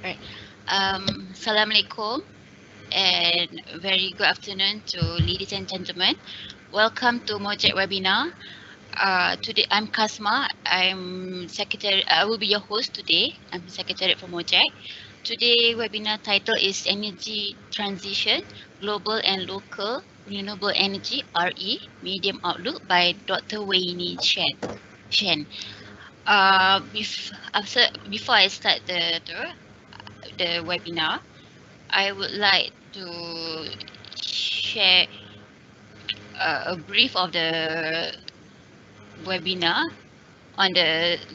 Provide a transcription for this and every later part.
Right. Assalamualaikum and very good afternoon to ladies and gentlemen. Welcome to MOGEC webinar. Today I'm Kasma. I'm secretary. I will be your host today. I'm secretary for MOGEC. Today webinar title is Energy Transition, Global and Local Renewable Energy (RE) Medium Outlook by Dr. Wayne Chen. Before I start the webinar, I would like to share a brief of the webinar.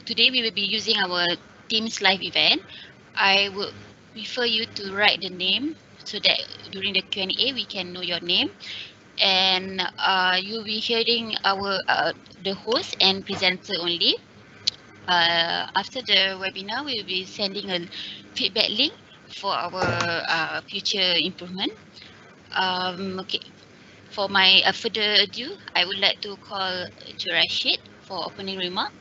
Today we will be using our Teams live event. I would prefer you to write the name so that during the Q&A we can know your name, and you'll be hearing the host and presenter only. After the webinar, we will be sending a feedback link for our future improvement. Okay, for my further ado, I would like to call to Rashid for opening remark.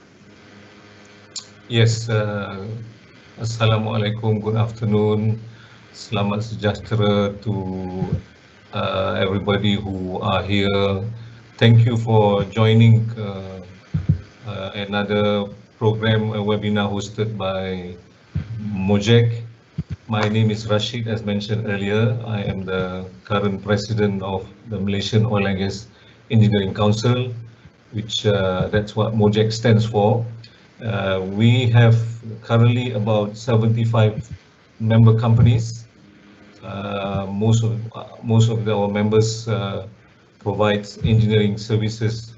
Yes, Assalamualaikum, good afternoon. Selamat sejahtera to everybody who are here. Thank you for joining another program, a webinar hosted by MOGEC. My name is Rashid, as mentioned earlier. I am the current president of the Malaysian Oil and Gas Engineering Council, which that's what MOGEC stands for. We have currently about 75 member companies. Most of our members provide engineering services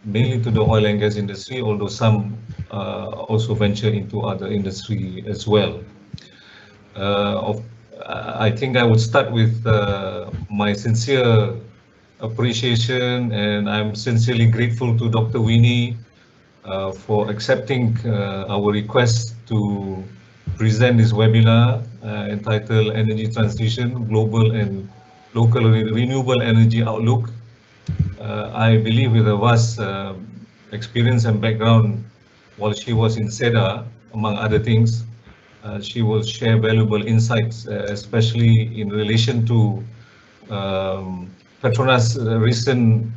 mainly to the oil and gas industry, although some also venture into other industry as well. I think I would start with my sincere appreciation, and I'm sincerely grateful to Dr. Winnie for accepting our request to present this webinar entitled Energy Transition, Global and Local Renewable Energy Outlook. I believe with a vast experience and background while she was in SEDA, among other things, she will share valuable insights, especially in relation to Petronas' recent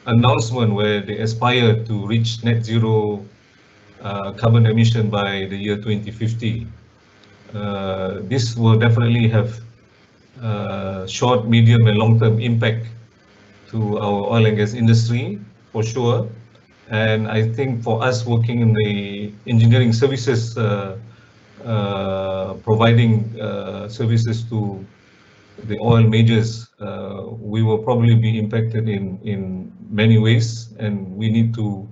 announcement where they aspire to reach net zero carbon emission by the year 2050. This will definitely have short, medium and long-term impact to our oil and gas industry for sure. And I think for us working in the engineering services, providing services to the oil majors, we will probably be impacted in many ways, and we need to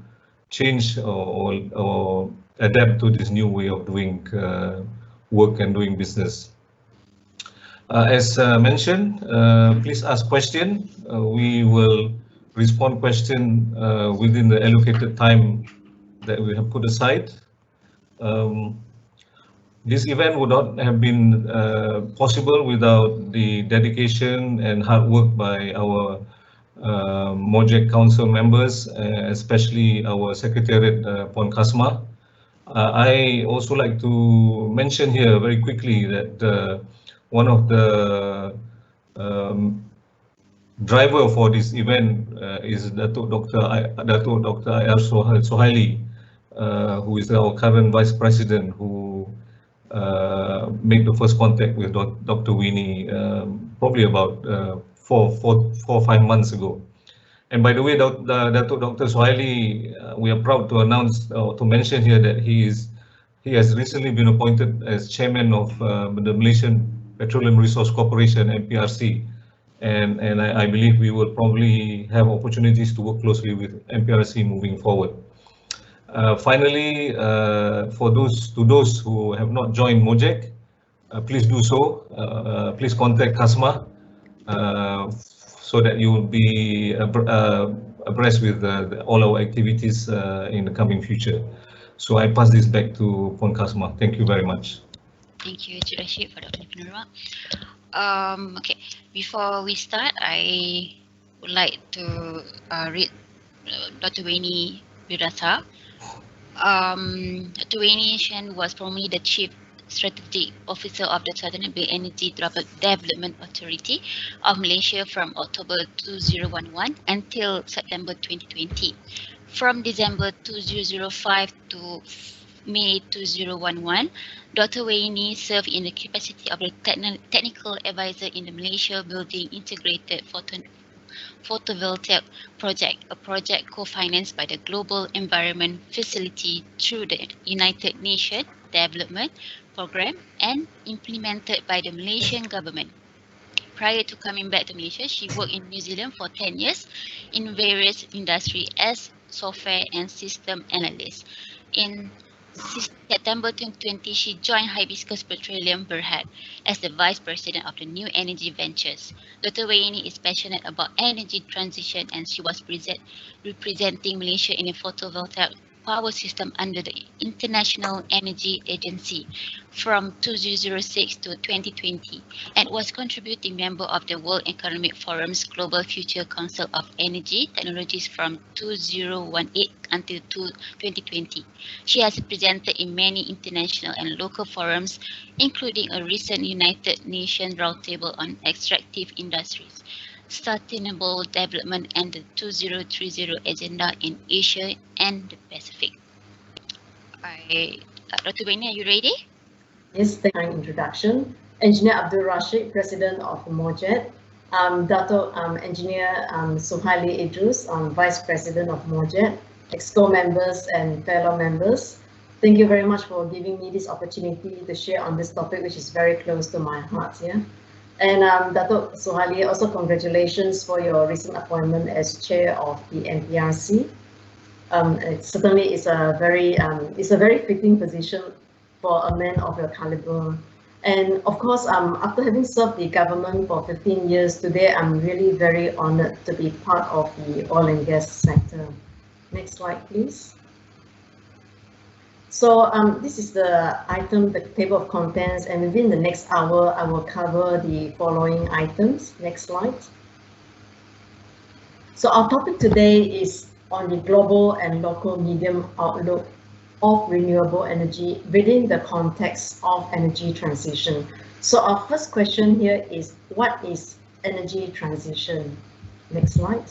change or adapt to this new way of doing work and doing business. As mentioned, please ask question. We will respond question within the allocated time that we have put aside. This event would not have been possible without the dedication and hard work by our MOGEC Council members, especially our Secretariat, Puan Kasma. I also like to mention here very quickly that one of the driver for this event is Datuk Dr. I.R. Sohaili, who is our current Vice President, who made the first contact with Dr. Winnie probably about 4 or 5 months ago. And by the way, Dr. Sohaili, we are proud to announce to mention here that he has recently been appointed as chairman of the Malaysian Petroleum Resource Corporation, MPRC, and I believe we will probably have opportunities to work closely with MPRC moving forward. Finally, for those who have not joined MOGEC, please do so. Please contact Kasma so that you will be abreast with all our activities in the coming future. So I pass this back to Puan Kasma. Thank you very much. Thank you, Encik Rashid, for the opening remark. Okay, before we start, I would like to read Dr. Wayne biodata. Dr. Wayne Chen was formerly the Chief Strategic Officer of the Sustainable Energy Development Authority of Malaysia from October 2011 until September 2020. From December 2005 to May 2011, Dr. Waini served in the capacity of the technical advisor in the Malaysia Building Integrated Photovoltaic Project, a project co-financed by the Global Environment Facility through the United Nations Development Programme and implemented by the Malaysian government. Prior to coming back to Malaysia, she worked in New Zealand for 10 years in various industries as software and system analyst. In September 2020, she joined Hibiscus Petroleum Berhad as the Vice President of the New Energy Ventures. Dr. Waini is passionate about energy transition and she was representing Malaysia in a photovoltaic power system under the International Energy Agency from 2006 to 2020 and was contributing member of the World Economic Forum's Global Future Council of Energy Technologies from 2018 until 2020. She has presented in many international and local forums, including a recent United Nations Roundtable on Extractive Industries, Sustainable Development and the 2030 Agenda in Asia and the Pacific. Dr. Waini, are you ready? Yes, thank you for the introduction. Engineer Abdul Rashid, President of MOGEC. Dato Engineer Suhaili Idrus, Vice President of MOGEC. EXCO members and fellow members. Thank you very much for giving me this opportunity to share on this topic, which is very close to my heart. Yeah? And Dato Suhaili, also congratulations for your recent appointment as chair of the MPRC. It certainly is a very fitting position for a man of your caliber. And of course, after having served the government for 15 years, today I'm really very honored to be part of the oil and gas sector. Next slide, please. So this is the table of contents, and within the next hour, I will cover the following items. Next slide. So our topic today is on the global and local medium outlook of renewable energy within the context of energy transition. So our first question here is, what is energy transition? Next slide.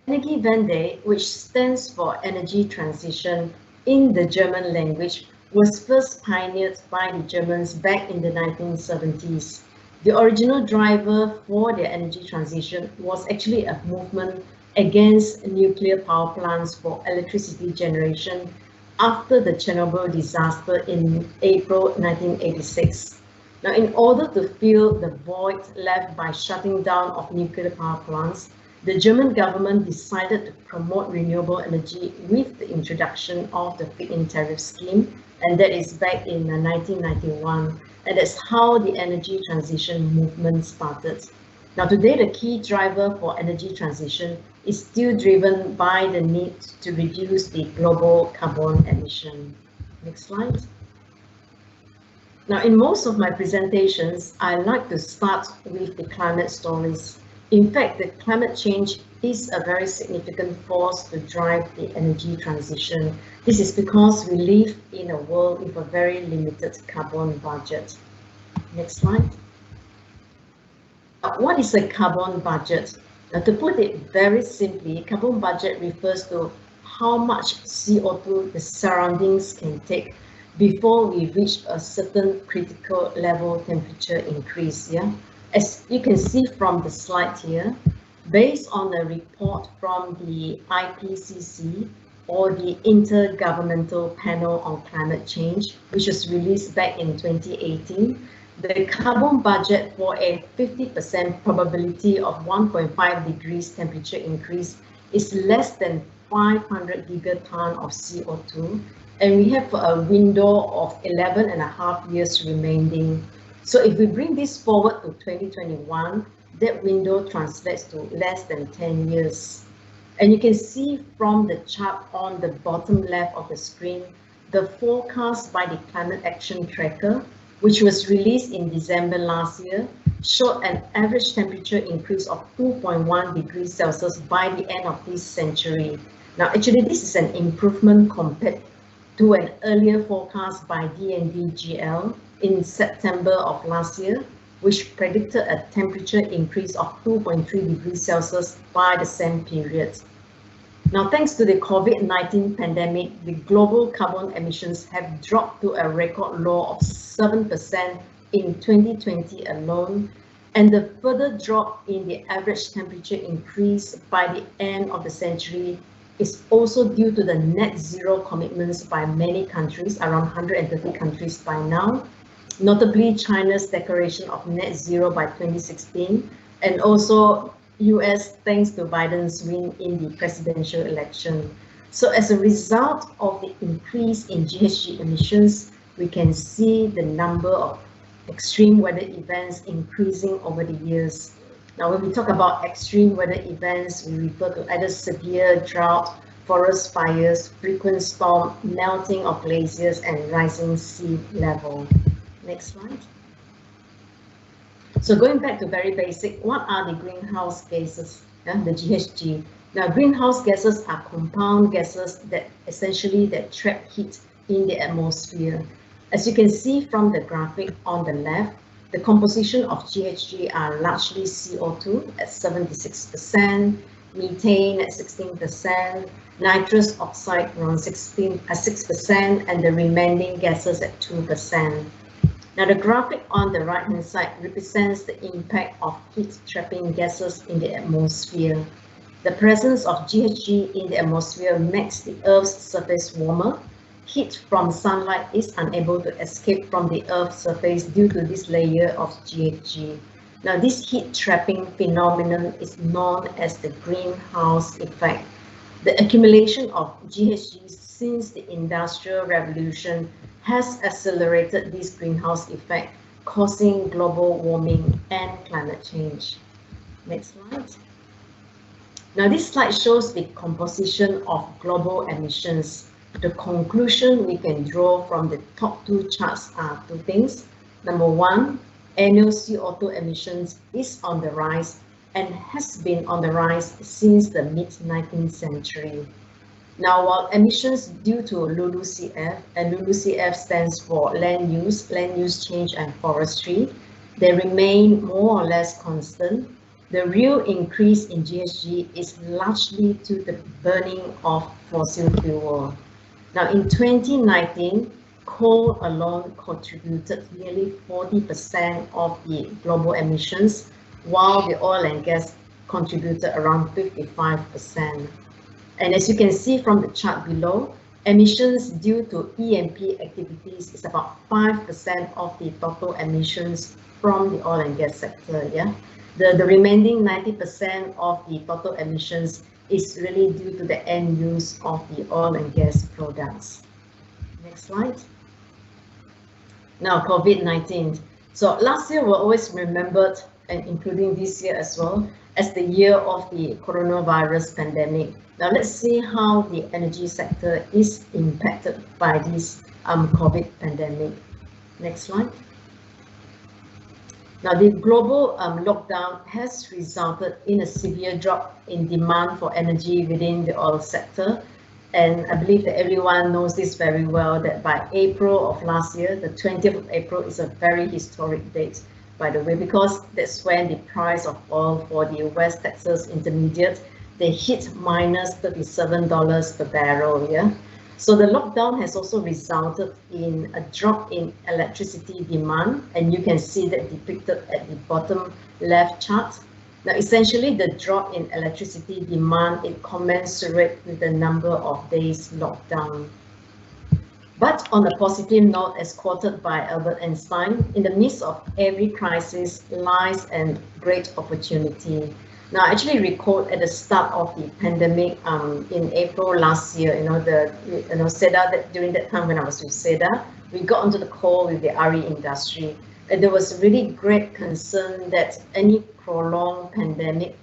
Energiewende, which stands for energy transition in the German language, was first pioneered by the Germans back in the 1970s. The original driver for their energy transition was actually a movement against nuclear power plants for electricity generation after the Chernobyl disaster in April 1986. Now, in order to fill the void left by shutting down of nuclear power plants, the German government decided to promote renewable energy with the introduction of the feed-in tariff scheme, and that is back in 1991, and that's how the energy transition movement started. Now today, the key driver for energy transition is still driven by the need to reduce the global carbon emission. Next slide. Now, in most of my presentations, I like to start with the climate stories. In fact, the climate change is a very significant force to drive the energy transition. This is because we live in a world with a very limited carbon budget. Next slide. What is a carbon budget? Now, to put it very simply, carbon budget refers to how much CO2 the surroundings can take before we reach a certain critical level temperature increase. Yeah? As you can see from the slide here, based on a report from the IPCC, or the Intergovernmental Panel on Climate Change, which was released back in 2018, the carbon budget for a 50% probability of 1.5 degrees temperature increase is less than 500 gigaton of CO2, and we have a window of 11.5 years remaining. So if we bring this forward to 2021, that window translates to less than 10 years. And you can see from the chart on the bottom left of the screen, the forecast by the Climate Action Tracker, which was released in December last year, showed an average temperature increase of 2.1 degrees Celsius by the end of this century. Now, actually, this is an improvement compared to an earlier forecast by DNV-GL in September of last year, which predicted a temperature increase of 2.3 degrees Celsius by the same period. Now, thanks to the COVID-19 pandemic, the global carbon emissions have dropped to a record low of 7% in 2020 alone, and the further drop in the average temperature increase by the end of the century is also due to the net zero commitments by many countries, around 130 countries by now, notably China's declaration of net zero by 2016, and also US thanks to Biden's win in the presidential election. So as a result of the increase in GHG emissions, we can see the number of extreme weather events increasing over the years. Now, when we talk about extreme weather events, we refer to either severe drought, forest fires, frequent storm, melting of glaciers, and rising sea level. Next slide. So going back to very basic, what are the greenhouse gases, the GHG? Now, greenhouse gases are compound gases that essentially trap heat in the atmosphere. As you can see from the graphic on the left, the composition of GHG are largely CO2 at 76%, methane at 16%, nitrous oxide around 6%, and the remaining gases at 2%. Now, the graphic on the right-hand side represents the impact of heat-trapping gases in the atmosphere. The presence of GHG in the atmosphere makes the Earth's surface warmer. Heat from sunlight is unable to escape from the Earth's surface due to this layer of GHG. Now, this heat-trapping phenomenon is known as the greenhouse effect. The accumulation of GHG since the Industrial Revolution has accelerated this greenhouse effect, causing global warming and climate change. Next slide. Now, this slide shows the composition of global emissions. The conclusion we can draw from the top two charts are two things. Number one, annual CO2 emissions is on the rise and has been on the rise since the mid-19th century. Now, while emissions due to LULUCF, and LULUCF stands for land use change and forestry, they remain more or less constant. The real increase in GHG is largely to the burning of fossil fuel. Now, in 2019, coal alone contributed nearly 40% of the global emissions, while the oil and gas contributed around 55%. And as you can see from the chart below, emissions due to E&P activities is about 5% of the total emissions from the oil and gas sector. Yeah, the remaining 90% of the total emissions is really due to the end use of the oil and gas products. Next slide. Now, COVID-19. So last year we're always remembered, and including this year as well, as the year of the coronavirus pandemic. Now let's see how the energy sector is impacted by this COVID pandemic. Next slide. Now, the global lockdown has resulted in a severe drop in demand for energy within the oil sector. And I believe that everyone knows this very well, that by April of last year, the 20th of April is a very historic date, by the way, because that's when the price of oil for the West Texas Intermediate, they hit minus $37 per barrel. Yeah. So the lockdown has also resulted in a drop in electricity demand, and you can see that depicted at the bottom left chart. Now, essentially, the drop in electricity demand is commensurate with the number of days locked down. But on a positive note, as quoted by Albert Einstein, in the midst of every crisis lies a great opportunity. Now, I actually recall at the start of the pandemic in April last year, SEDA, that during that time when I was with SEDA, we got onto the call with the RE industry. And there was really great concern that any prolonged pandemic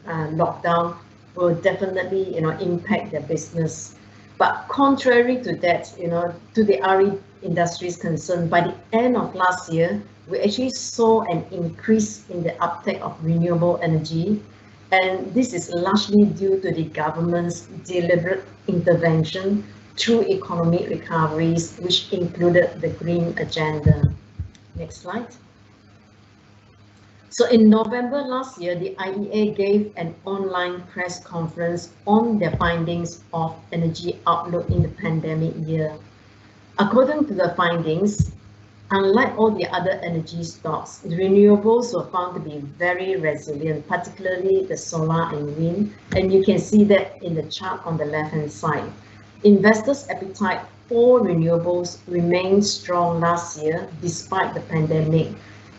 lockdown will definitely, impact their business. But contrary to that, to the RE industry's concern, by the end of last year, we actually saw an increase in the uptake of renewable energy. And this is largely due to the government's deliberate intervention through economic recoveries, which included the green agenda. Next slide. So in November last year, the IEA gave an online press conference on their findings of energy outlook in the pandemic year. According to the findings, unlike all the other energy stocks, the renewables were found to be very resilient, particularly the solar and wind, and you can see that in the chart on the left-hand side. Investors' appetite for renewables remained strong last year despite the pandemic,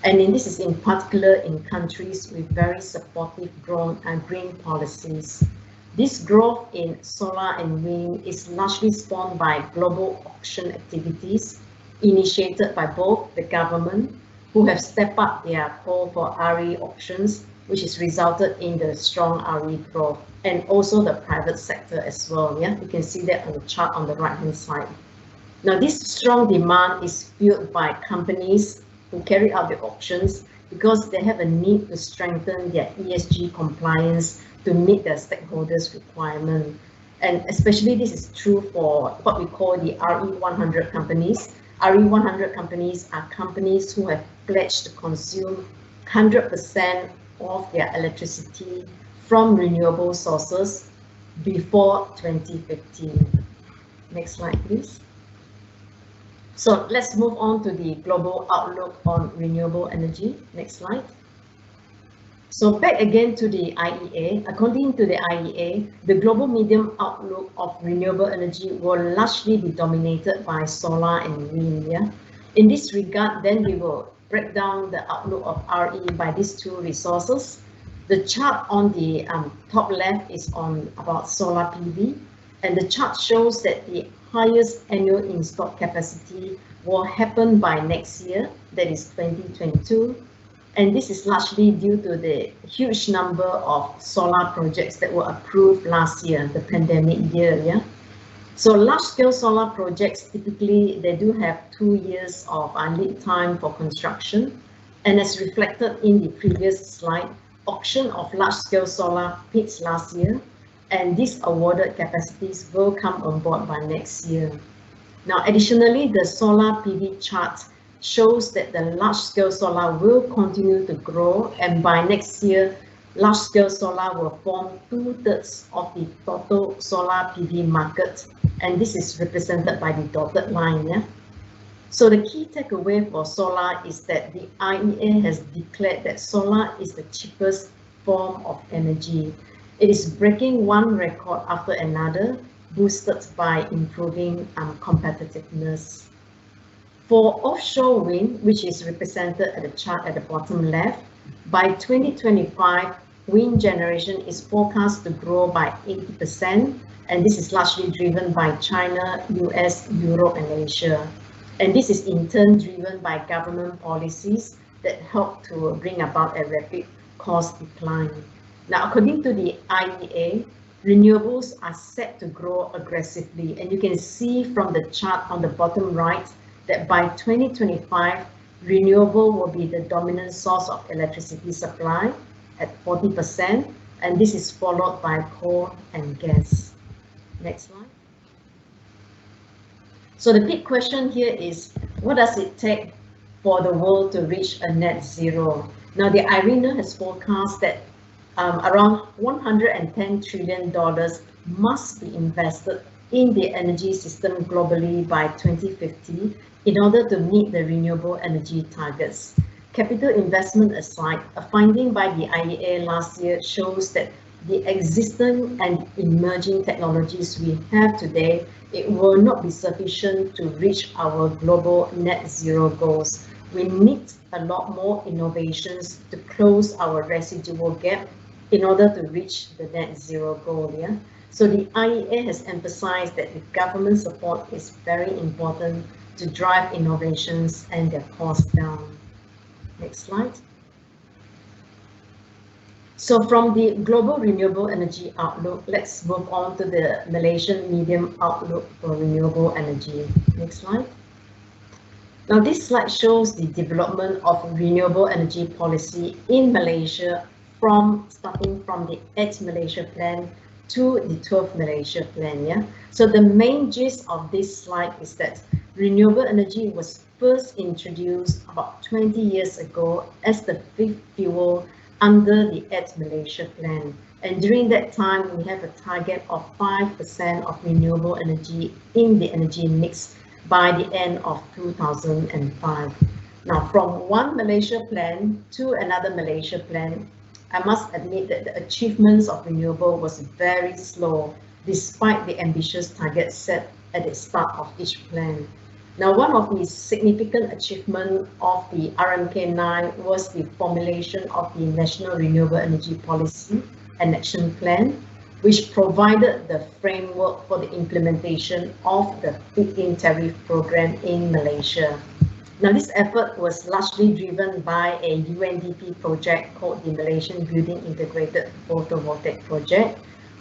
and this is in particular in countries with very supportive green policies. This growth in solar and wind is largely spawned by global auction activities initiated by both the government, who have stepped up their call for RE auctions, which has resulted in the strong RE growth, and also the private sector as well. Yeah, you can see that on the chart on the right-hand side. Now, this strong demand is fueled by companies who carry out the auctions because they have a need to strengthen their ESG compliance to meet their stakeholders' requirement. And especially this is true for what we call the RE100 companies. RE100 companies are companies who have pledged to consume 100% of their electricity from renewable sources before 2015. Next slide, please. So let's move on to the global outlook on renewable energy. Next slide. So back again to the IEA. According to the IEA, the global medium outlook of renewable energy will largely be dominated by solar and wind. Yeah? In this regard, then we will break down the outlook of RE by these two resources. The chart on the top left is on about solar PV, and the chart shows that the highest annual installed capacity will happen by next year, that is 2022. And this is largely due to the huge number of solar projects that were approved last year, the pandemic year. Yeah. So large-scale solar projects, typically, they do have 2 years of lead time for construction. And as reflected in the previous slide, auction of large-scale solar peaks last year, and these awarded capacities will come on board by next year. Now, additionally, the solar PV chart shows that the large-scale solar will continue to grow, and by next year, large-scale solar will form 2/3 of the total solar PV market, and this is represented by the dotted line. Yeah? So the key takeaway for solar is that the IEA has declared that solar is the cheapest form of energy. It is breaking one record after another, boosted by improving competitiveness. For offshore wind, which is represented at the chart at the bottom left, by 2025, wind generation is forecast to grow by 80%, and this is largely driven by China, US, Europe, and Asia. And this is in turn driven by government policies that help to bring about a rapid cost decline. Now, according to the IEA, renewables are set to grow aggressively, and you can see from the chart on the bottom right that by 2025, renewable will be the dominant source of electricity supply at 40%, and this is followed by coal and gas. Next slide. So the big question here is, what does it take for the world to reach a net zero? Now, the IRENA has forecast that around $110 trillion must be invested in the energy system globally by 2050 in order to meet the renewable energy targets. Capital investment aside, a finding by the IEA last year shows that the existing and emerging technologies we have today, it will not be sufficient to reach our global net zero goals. We need a lot more innovations to close our residual gap in order to reach the net zero goal. Yeah? So the IEA has emphasized that the government support is very important to drive innovations and their costs down. Next slide. So from the global renewable energy outlook, let's move on to the Malaysian medium outlook for renewable energy. Next slide. Now this slide shows the development of renewable energy policy in Malaysia starting from the 8th Malaysia Plan to the 12th Malaysia Plan. Yeah. So the main gist of this slide is that renewable energy was first introduced about 20 years ago as the fifth fuel under the 8th Malaysia Plan. And during that time, we have a target of 5% of renewable energy in the energy mix by the end of 2005. Now, from one Malaysia Plan to another Malaysia Plan, I must admit that the achievements of renewable was very slow, despite the ambitious targets set at the start of each plan. Now, one of the significant achievements of the RMK9 was the formulation of the National Renewable Energy Policy and Action Plan, which provided the framework for the implementation of the feed-in tariff program in Malaysia. Now, this effort was largely driven by a UNDP project called the Malaysian Building Integrated Photovoltaic Project,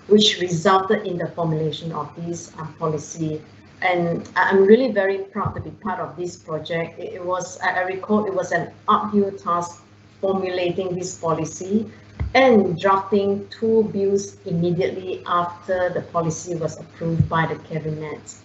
which resulted in the formulation of this policy. And I'm really very proud to be part of this project. I recall it was an uphill task formulating this policy and drafting 2 bills immediately after the policy was approved by the cabinet.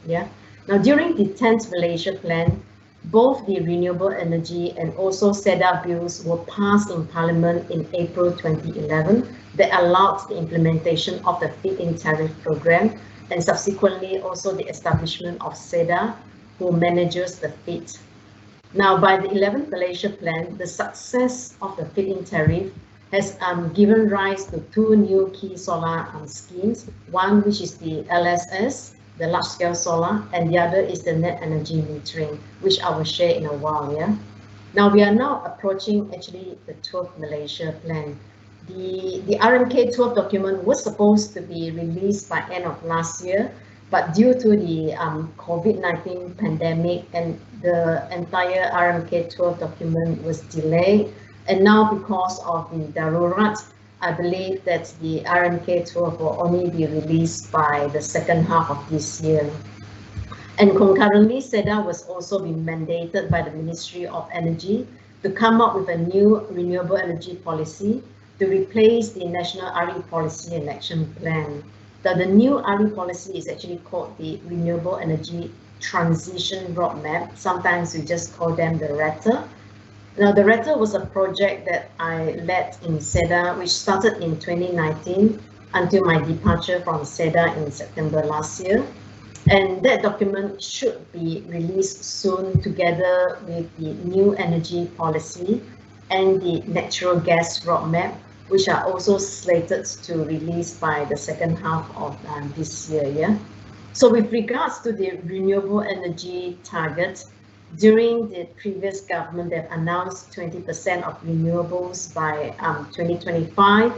Yeah. Now, during the 10th Malaysia Plan, both the renewable energy and also SEDA bills were passed in Parliament in April 2011 that allowed the implementation of the feed-in tariff program and subsequently also the establishment of SEDA, who manages the feed. Now, by the 11th Malaysia Plan, the success of the feed-in tariff has given rise to 2 new key solar schemes, one which is the LSS, the large-scale solar, and the other is the net energy metering, which I will share in a while. Yeah. Now we are now approaching actually the 12th Malaysia Plan. The RMK 12 document was supposed to be released by end of last year, but due to the COVID-19 pandemic and the entire RMK 12 document was delayed, and now because of the Darurat, I believe that the RMK 12 will only be released by the second half of this year. And concurrently, SEDA was also been mandated by the Ministry of Energy to come up with a new renewable energy policy to replace the National RE Policy and Action Plan. The new RE policy is actually called the Renewable Energy Transition Roadmap. Sometimes we just call them the RETA. Now, the RETA was a project that I led in SEDA, which started in 2019 until my departure from SEDA in September last year. And that document should be released soon together with the new energy policy and the natural gas roadmap, which are also slated to release by the second half of this year. Yeah. So with regards to the renewable energy target, during the previous government, they've announced 20% of renewables by 2025.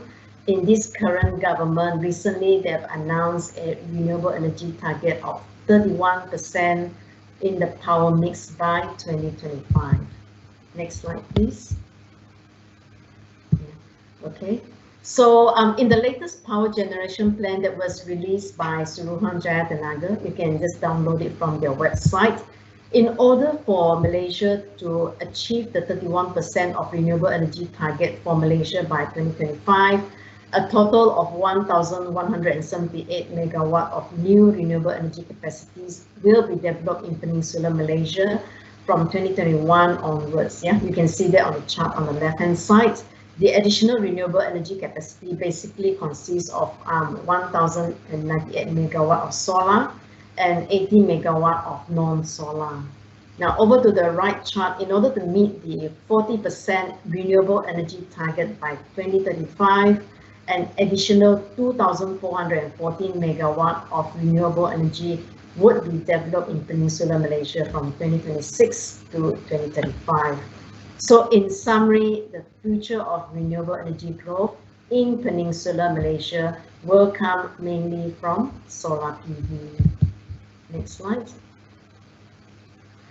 In this current government, recently they've announced a renewable energy target of 31% in the power mix by 2025. Next slide, please. Okay. So in the latest power generation plan that was released by Suruhanjaya Tenaga, you can just download it from their website. In order for Malaysia to achieve the 31% of renewable energy target for Malaysia by 2025, a total of 1,178 megawatt of new renewable energy capacities will be developed in Peninsular Malaysia from 2021 onwards. Yeah, you can see that on the chart on the left-hand side. The additional renewable energy capacity basically consists of 1,098 megawatt of solar and 80 megawatt of non-solar. Now over to the right chart, in order to meet the 40% renewable energy target by 2035, an additional 2,414 megawatt of renewable energy would be developed in Peninsular Malaysia from 2026 to 2035. So in summary, the future of renewable energy growth in Peninsular Malaysia will come mainly from solar PV. Next slide.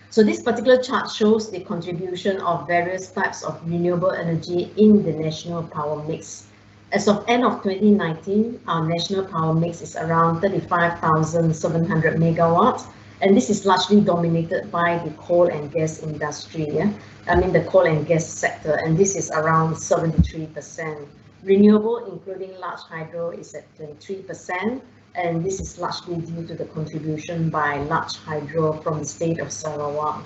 So this particular chart shows the contribution of various types of renewable energy in the national power mix. As of end of 2019, our national power mix is around 35,700 megawatts, and this is largely dominated by the coal and gas industry. Yeah? I mean the coal and gas sector, and this is around 73%. Renewable, including large hydro, is at 23%, and this is largely due to the contribution by large hydro from the state of Sarawak.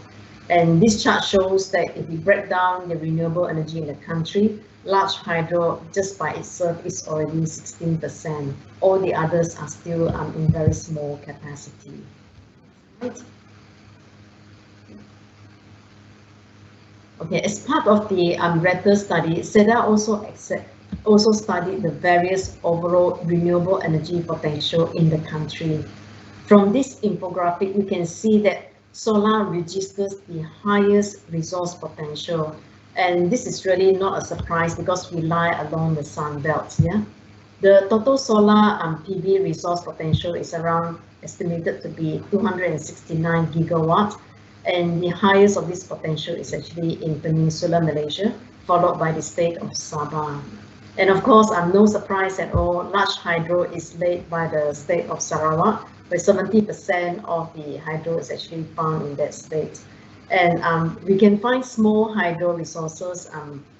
And this chart shows that if we break down the renewable energy in the country, large hydro just by itself is already 16%. All the others are still in very small capacity. Right. Okay, as part of the RETA study, SEDA also studied the various overall renewable energy potential in the country. From this infographic, we can see that solar registers the highest resource potential. And this is really not a surprise because we lie along the sun belt. Yeah, the total solar PV resource potential is around estimated to be 269 gigawatts, and the highest of this potential is actually in Peninsular Malaysia, followed by the state of Sabah. And of course, no surprise at all, large hydro is led by the state of Sarawak, where 70% of the hydro is actually found in that state. And we can find small hydro resources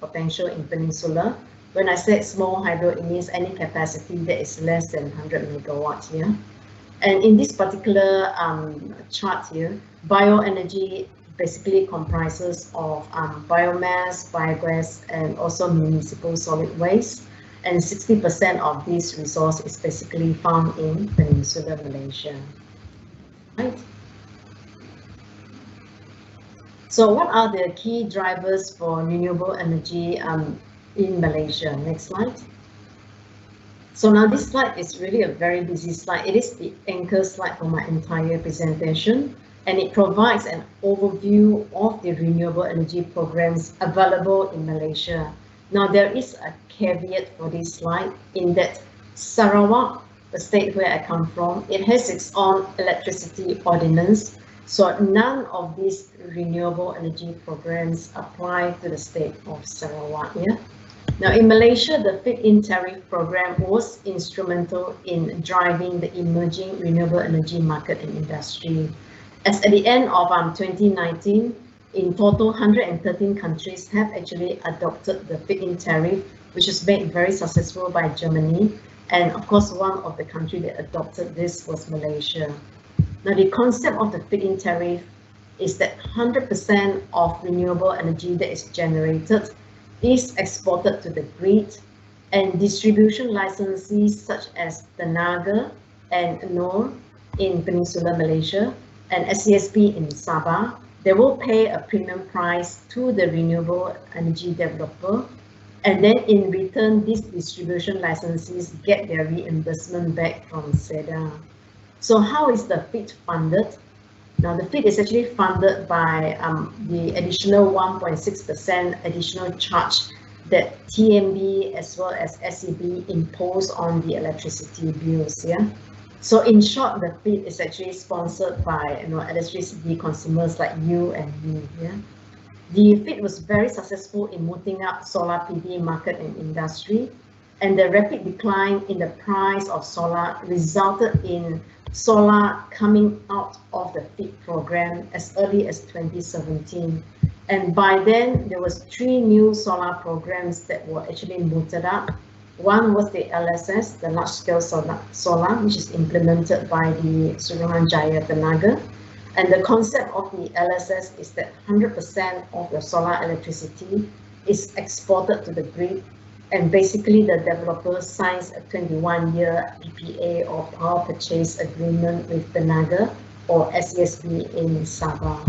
potential in Peninsula. When I said small hydro, it means any capacity that is less than 100 megawatts here. And in this particular chart here, bioenergy basically comprises of biomass, biogas, and also municipal solid waste. And 60% of this resource is basically found in Peninsular Malaysia. Right. So what are the key drivers for renewable energy in Malaysia? Next slide. So now this slide is really a very busy slide. It is the anchor slide for my entire presentation, and it provides an overview of the renewable energy programs available in Malaysia. Now there is a caveat for this slide in that Sarawak, the state where I come from, it has its own electricity ordinance. So none of these renewable energy programs apply to the state of Sarawak. Yeah? Now in Malaysia, the feed-in tariff program was instrumental in driving the emerging renewable energy market and industry. As at the end of 2019, in total, 113 countries have actually adopted the feed-in tariff, which is made very successful by Germany. And of course, one of the countries that adopted this was Malaysia. Now, the concept of the feed-in tariff is that 100% of renewable energy that is generated is exported to the grid, and distribution licensees such as Tenaga and Nor in Peninsular Malaysia and SCSP in Sabah, they will pay a premium price to the renewable energy developer, and then in return, these distribution licensees get their reimbursement back from SEDA. So how is the FIT funded? Now the FIT is actually funded by the additional 1.6% additional charge that TMB as well as SEB impose on the electricity bills. Yeah. So in short, the FIT is actually sponsored by electricity consumers like you and me. Yeah. The FIT was very successful in moving up solar PV market and industry, and the rapid decline in the price of solar resulted in solar coming out of the FIT program as early as 2017. And by then, there was 3 new solar programs that were actually mooted up. One was the LSS, the Largescale Solar, which is implemented by the Suruhanjaya Tenaga. And the concept of the LSS is that 100% of the solar electricity is exported to the grid, and basically the developer signs a 21-year PPA or power purchase agreement with Tenaga or SESB in Sabah.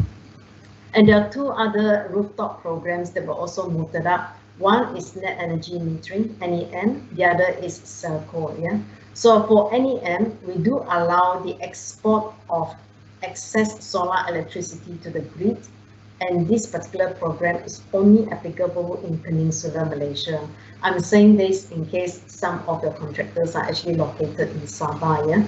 And there are 2 other rooftop programs that were also mooted up. One is net energy metering, NEM, the other is Celco. Yeah? So for NEM, we do allow the export of excess solar electricity to the grid, and this particular program is only applicable in Peninsular Malaysia. I'm saying this in case some of the contractors are actually located in Sabah. Yeah?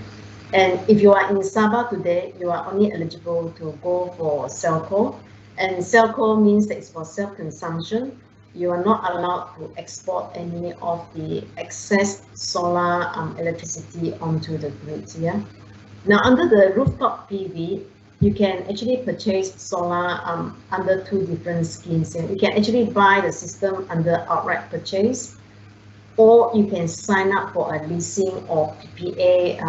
And if you are in Sabah today, you are only eligible to go for Celco, and Celco means that it's for self-consumption. You are not allowed to export any of the excess solar electricity onto the grid. Yeah. Now, under the rooftop PV, you can actually purchase solar under 2 different schemes. You can actually buy the system under outright purchase, or you can sign up for a leasing or PPA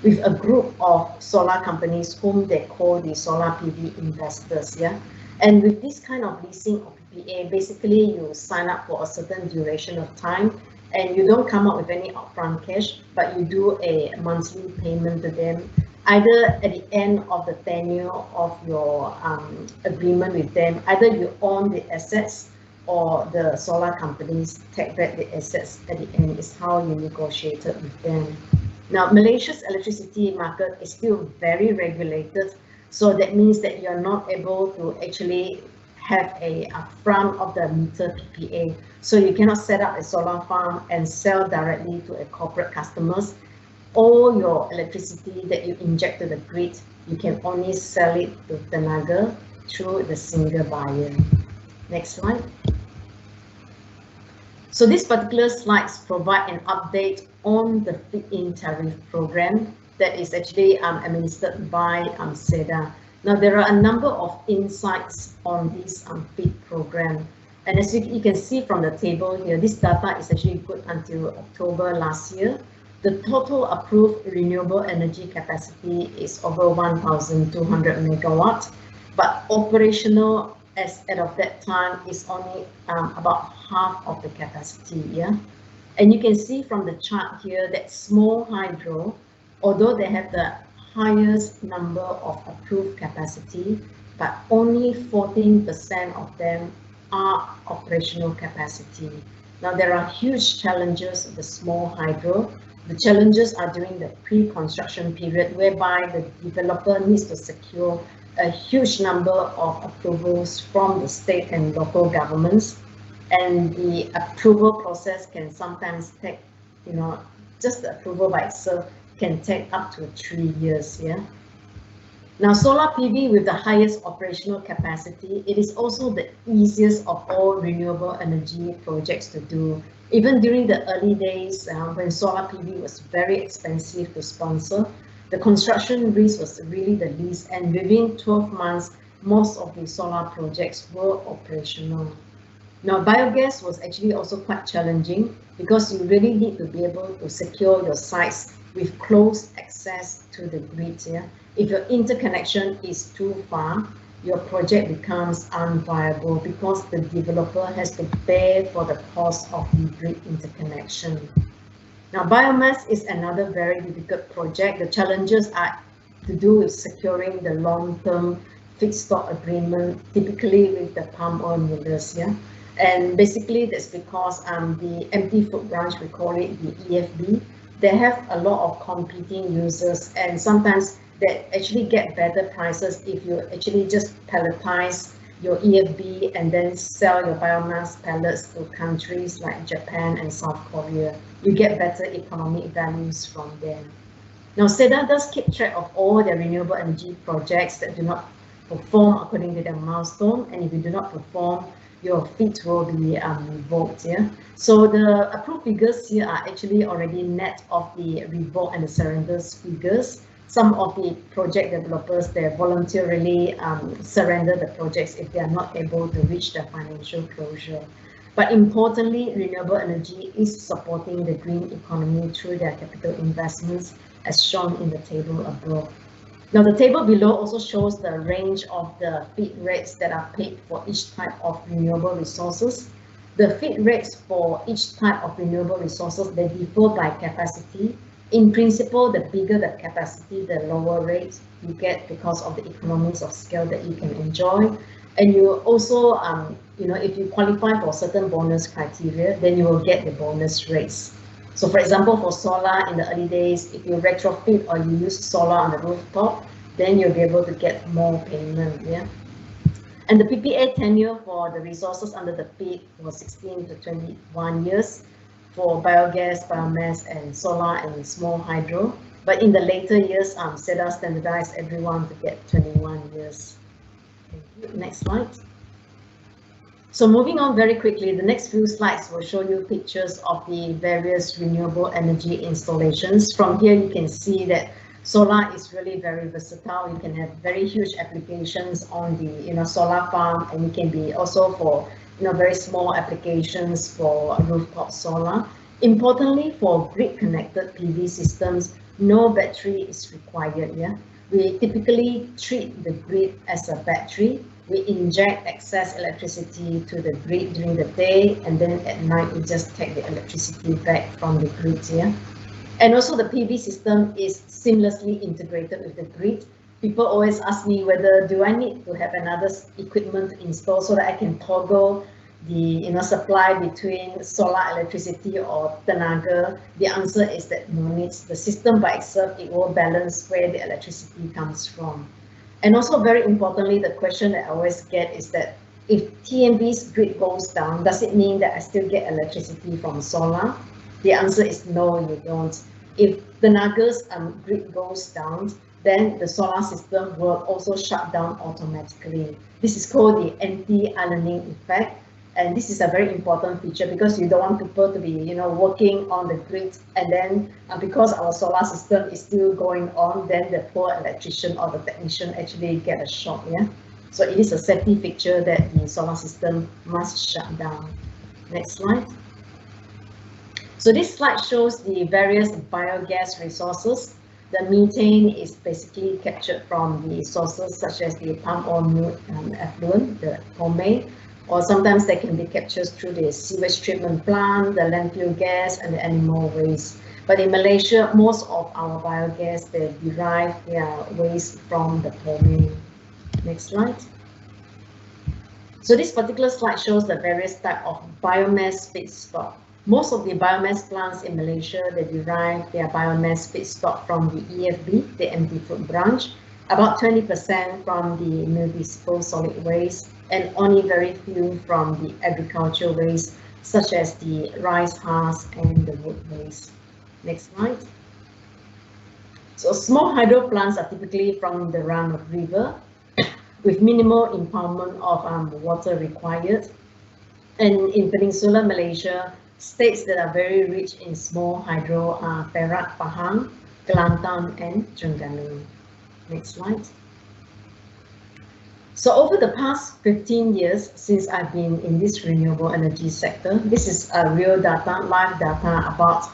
with a group of solar companies whom they call the solar PV investors. Yeah, and with this kind of leasing or PPA, basically you sign up for a certain duration of time, and you don't come up with any upfront cash, but you do a monthly payment to them, either at the end of the tenure of your agreement with them. Either you own the assets or the solar companies take back the assets at the end. Is how you negotiated with them. Now, Malaysia's electricity market is still very regulated, so that means that you're not able to actually have a upfront of the meter PPA. So you cannot set up a solar farm and sell directly to a corporate customers. All your electricity that you inject to the grid, you can only sell it to Tenaga through the single buyer. Next slide. So these particular slides provide an update on the feed-in tariff program that is actually administered by SEDA. Now there are a number of insights on this feed program, and as you can see from the table here, this data is actually good until October last year. The total approved renewable energy capacity is over 1,200 megawatts, but operational as of that time is only about half of the capacity. Yeah, and you can see from the chart here that small hydro, although they have the highest number of approved capacity, but only 14% of them are operational capacity. Now there are huge challenges with the small hydro. The challenges are during the pre-construction period, whereby the developer needs to secure a huge number of approvals from the state and local governments, and the approval process can sometimes take, just the approval by itself can take up to 3 years. Yeah. Now, solar PV with the highest operational capacity, it is also the easiest of all renewable energy projects to do. Even during the early days when solar PV was very expensive to sponsor, the construction risk was really the least, and within 12 months, most of the solar projects were operational. Now, biogas was actually also quite challenging because you really need to be able to secure your sites with close access to the grid. Yeah? If your interconnection is too far, your project becomes unviable because the developer has to pay for the cost of the grid interconnection. Now, biomass is another very difficult project. The challenges are to do with securing the long-term feedstock agreement, typically with the palm oil millers. Yeah? And basically that's because the empty food branch, we call it the EFB, they have a lot of competing users, and sometimes they actually get better prices if you actually just pelletize your EFB and then sell your biomass pellets to countries like Japan and South Korea. You get better economic values from them. Now, SEDA does keep track of all the renewable energy projects that do not perform according to their milestone, and if you do not perform, your feed will be revoked. Yeah? So the approved figures here are actually already net of the revoke and the surrenders figures. Some of the project developers, they voluntarily surrender the projects if they are not able to reach the financial closure. But importantly, renewable energy is supporting the green economy through their capital investments, as shown in the table above. Now, the table below also shows the range of the feed rates that are paid for each type of renewable resources. The feed rates for each type of renewable resources, they differ by capacity. In principle, the bigger the capacity, the lower rates you get because of the economies of scale that you can enjoy. And you also, if you qualify for certain bonus criteria, then you will get the bonus rates. So for example, for solar in the early days, if you retrofit or you use solar on the rooftop, then you'll be able to get more payment. Yeah. And the PPA tenure for the resources under the FEED was 16 to 21 years for biogas, biomass, and solar and small hydro. But in the later years, SEDA standardized everyone to get 21 years. Next slide. So moving on very quickly, the next few slides will show you pictures of the various renewable energy installations. From here, you can see that solar is really very versatile. You can have very huge applications on the solar farm, and it can be also for very small applications for rooftop solar. Importantly, for grid-connected PV systems, no battery is required. Yeah, we typically treat the grid as a battery. We inject excess electricity to the grid during the day, and then at night we just take the electricity back from the grid. Yeah, and also the PV system is seamlessly integrated with the grid. People always ask me whether do I need to have another equipment installed so that I can toggle the supply between solar electricity or tenaga. The answer is that no needs. The system by itself, it will balance where the electricity comes from. And also very importantly, the question that I always get is that if TNB's grid goes down, does it mean that I still get electricity from solar? The answer is no, you don't. If the Naga's grid goes down, then the solar system will also shut down automatically. This is called the anti-islanding effect. And this is a very important feature because you don't want people to be, working on the grid, and then because our solar system is still going on, then the poor electrician or the technician actually get a shock. Yeah, so it is a safety feature that the solar system must shut down. Next slide. So this slide shows the various biogas resources. The methane is basically captured from the sources such as the palm oil effluent, the pomade, or sometimes they can be captured through the sewage treatment plant, the landfill gas, and the animal waste. But in Malaysia, most of our biogas, they derive their waste from the pomade. Next slide. So this particular slide shows the various types of biomass feedstock. Most of the biomass plants in Malaysia, they derive their biomass feedstock from the EFB, the empty food branch, about 20% from the municipal solid waste, and only very few from the agricultural waste, such as the rice husk and the wood waste. Next slide. So small hydro plants are typically from the run of river, with minimal impoundment of water required. And in Peninsular Malaysia, states that are very rich in small hydro are Perak, Pahang, Kelantan, and Terengganu. Next slide. So over the past 15 years since I've been in this renewable energy sector, this is real data, live data about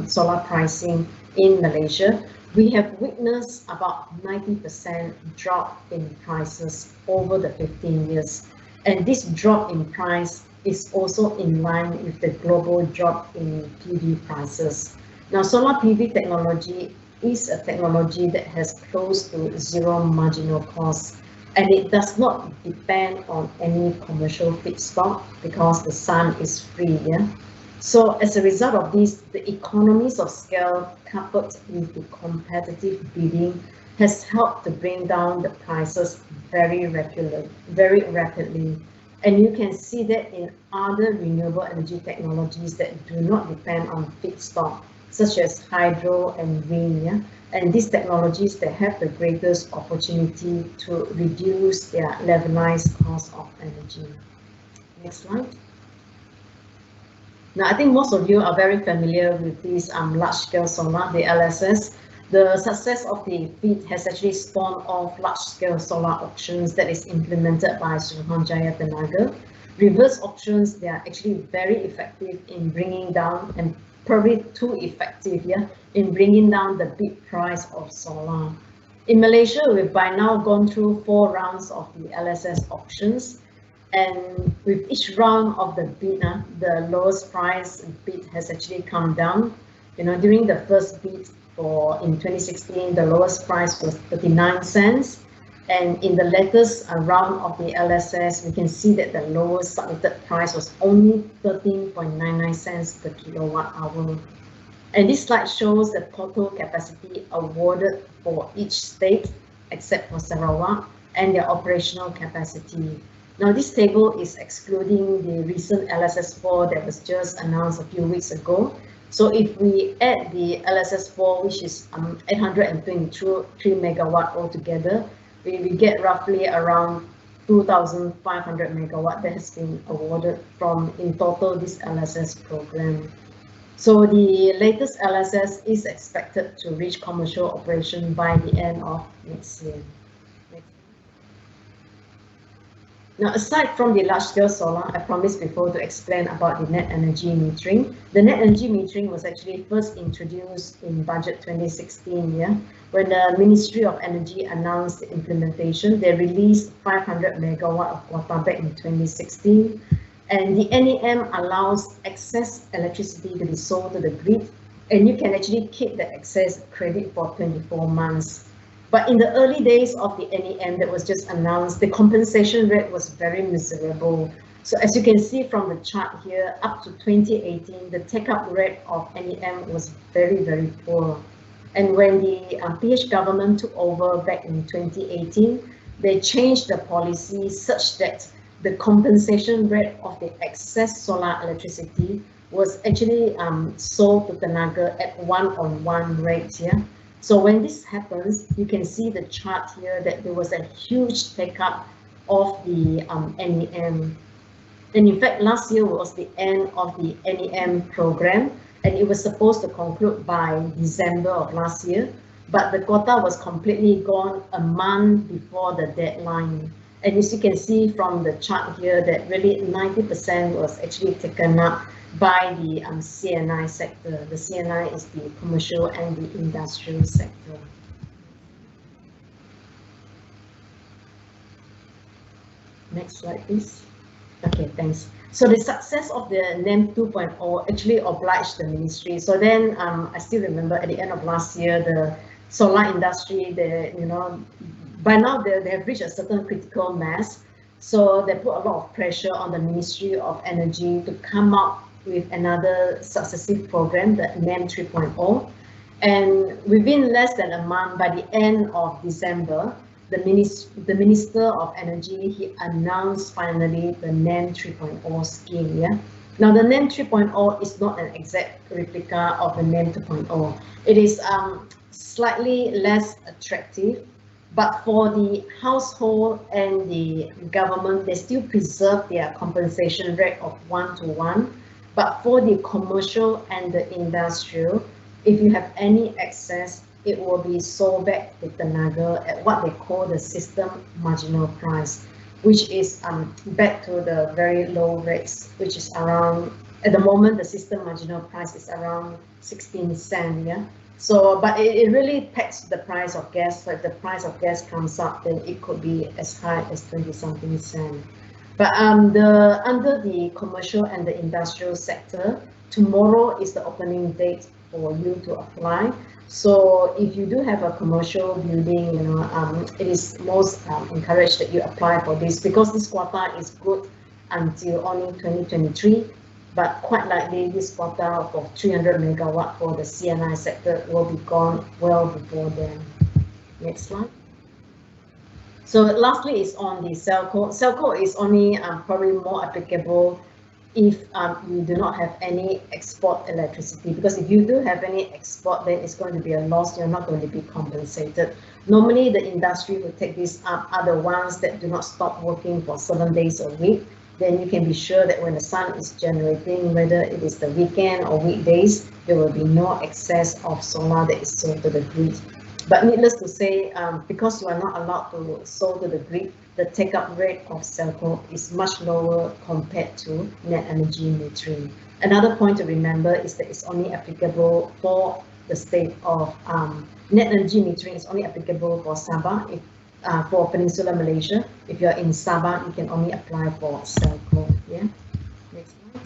solar pricing in Malaysia. We have witnessed about 90% drop in prices over the 15 years. And this drop in price is also in line with the global drop in PV prices. Now, solar PV technology is a technology that has close to zero marginal cost, and it does not depend on any commercial feedstock because the sun is free. Yeah? So as a result of this, the economies of scale coupled with the competitive bidding has helped to bring down the prices very rapidly. And you can see that in other renewable energy technologies that do not depend on feedstock, such as hydro and wind. Yeah? And these technologies, they have the greatest opportunity to reduce their levelized cost of energy. Next slide. Now, I think most of you are very familiar with this large-scale solar, the LSS. The success of the FEED has actually spawned off large-scale solar auctions that is implemented by Suruhanjaya Tenaga. Reverse auctions, they are actually very effective in bringing down, and probably too effective, yeah, in bringing down the bid price of solar. In Malaysia, we've by now gone through 4 rounds of the LSS auctions. And with each round of the bid, the lowest price bid has actually come down. During the first bid in 2016, the lowest price was 39 cents. And in the latest round of the LSS, we can see that the lowest submitted price was only 13.99 cents per kilowatt hour. And this slide shows the total capacity awarded for each state, except for Sarawak, and their operational capacity. Now, this table is excluding the recent LSS4 that was just announced a few weeks ago. So if we add the LSS4, which is 823 megawatt altogether, we get roughly around 2,500 megawatt that has been awarded from, in total, this LSS program. So the latest LSS is expected to reach commercial operation by the end of next year. Now, aside from the large-scale solar, I promised before to explain about the net energy metering. The net energy metering was actually first introduced in budget 2016, yeah, when the Ministry of Energy announced the implementation. They released 500 megawatt of quota back in 2016, and the NEM allows excess electricity to be sold to the grid, and you can actually keep the excess credit for 24 months. But in the early days of the NEM that was just announced, the compensation rate was very miserable. So as you can see from the chart here, up to 2018, the take-up rate of NEM was very, very poor. And when the PH government took over back in 2018, they changed the policy such that the compensation rate of the excess solar electricity was actually sold to Tenaga at 1-on-1 rate, yeah. So when this happens, you can see the chart here that there was a huge take-up of the NEM. And in fact, last year was the end of the NEM program, and it was supposed to conclude by December of last year, but the quota was completely gone a month before the deadline. And as you can see from the chart here, that really 90% was actually taken up by the CNI sector. The CNI is the commercial and the industrial sector. Next slide, please. Okay, thanks. So the success of the NEM 2.0 actually obliged the ministry. So then I still remember at the end of last year, the solar industry, by now they have reached a certain critical mass. So they put a lot of pressure on the Ministry of Energy to come up with another successive program, the NEM 3.0. And within less than a month, by the end of December, the Minister of Energy, he announced finally the NEM 3.0 scheme. Yeah. Now the NEM 3.0 is not an exact replica of the NEM 2.0. It is slightly less attractive, but for the household and the government, they still preserve their compensation rate of 1-to-1. But for the commercial and the industrial, if you have any excess, it will be sold back to Tenaga at what they call the system marginal price, which is back to the very low rates, which is around, at the moment, the system marginal price is around 16 cents. Yeah. So, but it really pegs the price of gas. So if the price of gas comes up, then it could be as high as 20-something cents. But under the commercial and the industrial sector, tomorrow is the opening date for you to apply. So if you do have a commercial building, it is most encouraged that you apply for this, because this quota is good until only 2023. But quite likely this quota for 300 megawatt for the CNI sector will be gone well before then. Next slide. So lastly is on the Celco. Celco is only probably more applicable if you do not have any export electricity, because if you do have any export, then it's going to be a loss. You're not going to be compensated. Normally the industry will take this up are the ones that do not stop working for 7 days a week. Then you can be sure that when the sun is generating, whether it is the weekend or weekdays, there will be no excess of solar that is sold to the grid. But needless to say, because you are not allowed to sell to the grid, the take-up rate of Celco is much lower compared to net energy metering. Another point to remember is that it's only applicable for the state of net energy metering is only applicable for Sabah. If for Peninsular Malaysia, if you're in Sabah, you can only apply for Celco. Yeah. Next slide.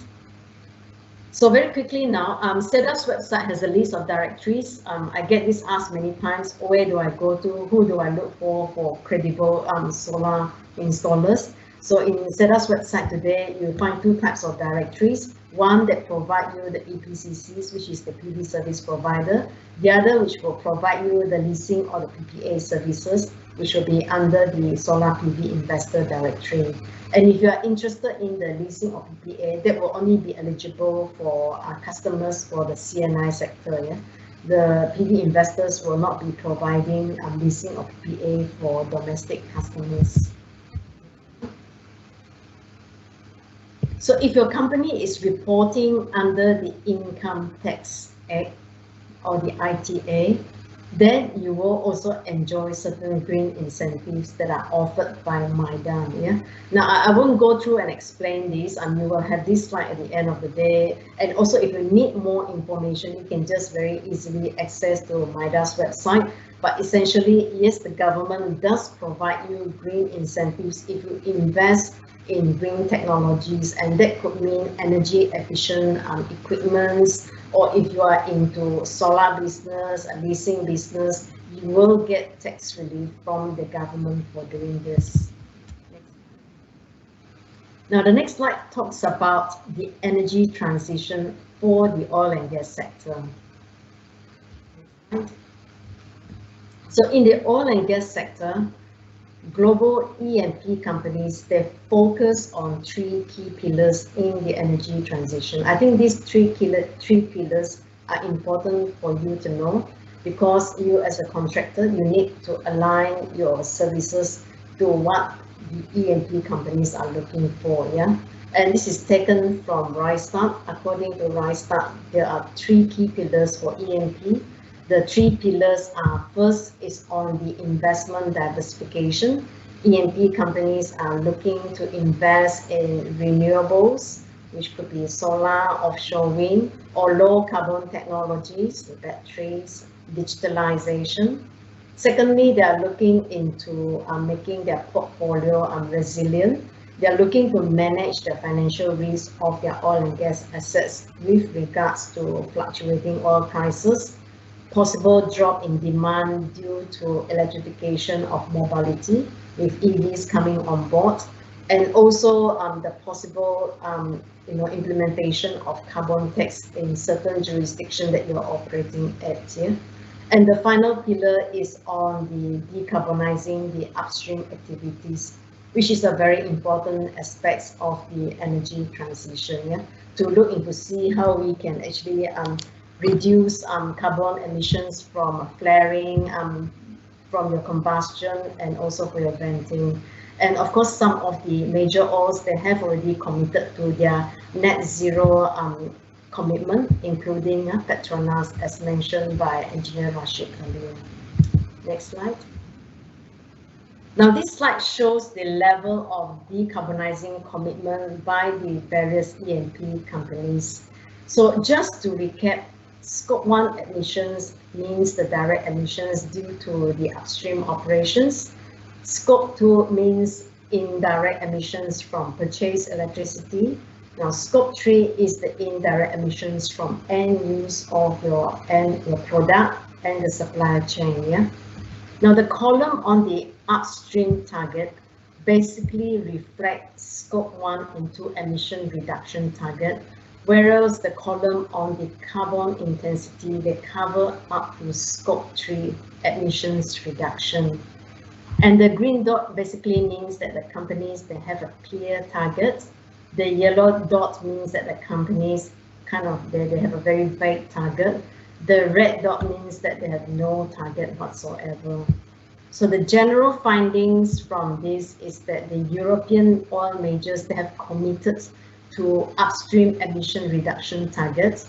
So very quickly now, SEDA's website has a list of directories. I get this asked many times, where do I go to, who do I look for credible solar installers? So in SEDA's website today, you'll find two types of directories. One that provide you the EPCCs, which is the PV service provider. The other which will provide you the leasing or the PPA services, which will be under the Solar PV Investor Directory. And if you are interested in the leasing of PPA, that will only be eligible for customers for the CNI sector. Yeah? The PV investors will not be providing leasing of PPA for domestic customers. So if your company is reporting under the Income Tax Act or the ITA, then you will also enjoy certain green incentives that are offered by MIDA. Yeah. Now I won't go through and explain this, and you will have this slide at the end of the day. And also, if you need more information, you can just very easily access to MIDA's website. But essentially, yes, the government does provide you green incentives if you invest in green technologies, and that could mean energy efficient equipments, or if you are into solar business, a leasing business, you will get tax relief from the government for doing this. Now, the next slide talks about the energy transition for the oil and gas sector. So in the oil and gas sector, global E&P companies, they focus on three key pillars in the energy transition. I think these three pillars are important for you to know, because you as a contractor, you need to align your services to what the E&P companies are looking for. Yeah, and this is taken from Rystad. According to Rystad, there are three key pillars for E&P. The three pillars are: first is on the investment diversification. E&P companies are looking to invest in renewables, which could be solar, offshore wind, or low carbon technologies, batteries, digitalization. Secondly, they are looking into making their portfolio resilient. They are looking to manage the financial risk of their oil and gas assets with regards to fluctuating oil prices, possible drop in demand due to electrification of mobility with EVs coming on board, and also the possible implementation of carbon tax in certain jurisdiction that you're operating at here. And the final pillar is on the decarbonizing the upstream activities, which is a very important aspect of the energy transition. Yeah, to look into see how we can actually reduce carbon emissions from flaring, from your combustion, and also for your venting. And of course, some of the major oils, they have already committed to their net zero commitment, including Petronas, as mentioned by Engineer Rashid earlier. Next slide. Now, this slide shows the level of decarbonizing commitment by the various E&P companies. So just to recap, Scope 1 emissions means the direct emissions due to the upstream operations. Scope 2 means indirect emissions from purchased electricity. Now, Scope 3 is the indirect emissions from end use of your product and the supply chain. Yeah. Now, the column on the upstream target basically reflects Scope 1 and 2 emission reduction target, whereas the column on the carbon intensity, they cover up to Scope 3 emissions reduction. And the green dot basically means that the companies, they have a clear target. The yellow dot means that the companies they have a very vague target. The red dot means that they have no target whatsoever. So the general findings from this is that the European oil majors, they have committed to upstream emission reduction targets,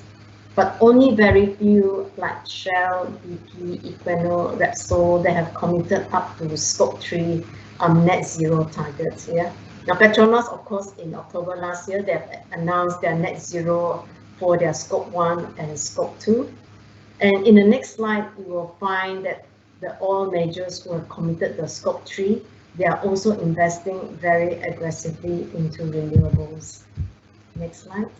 but only very few like Shell, BP, Equinor, Repsol, they have committed up to Scope 3 net zero targets. Yeah. Now, Petronas, of course, in October last year, they have announced their net zero for their Scope 1 and Scope 2. And in the next slide, you will find that the oil majors who have committed the Scope 3, they are also investing very aggressively into renewables. Next slide.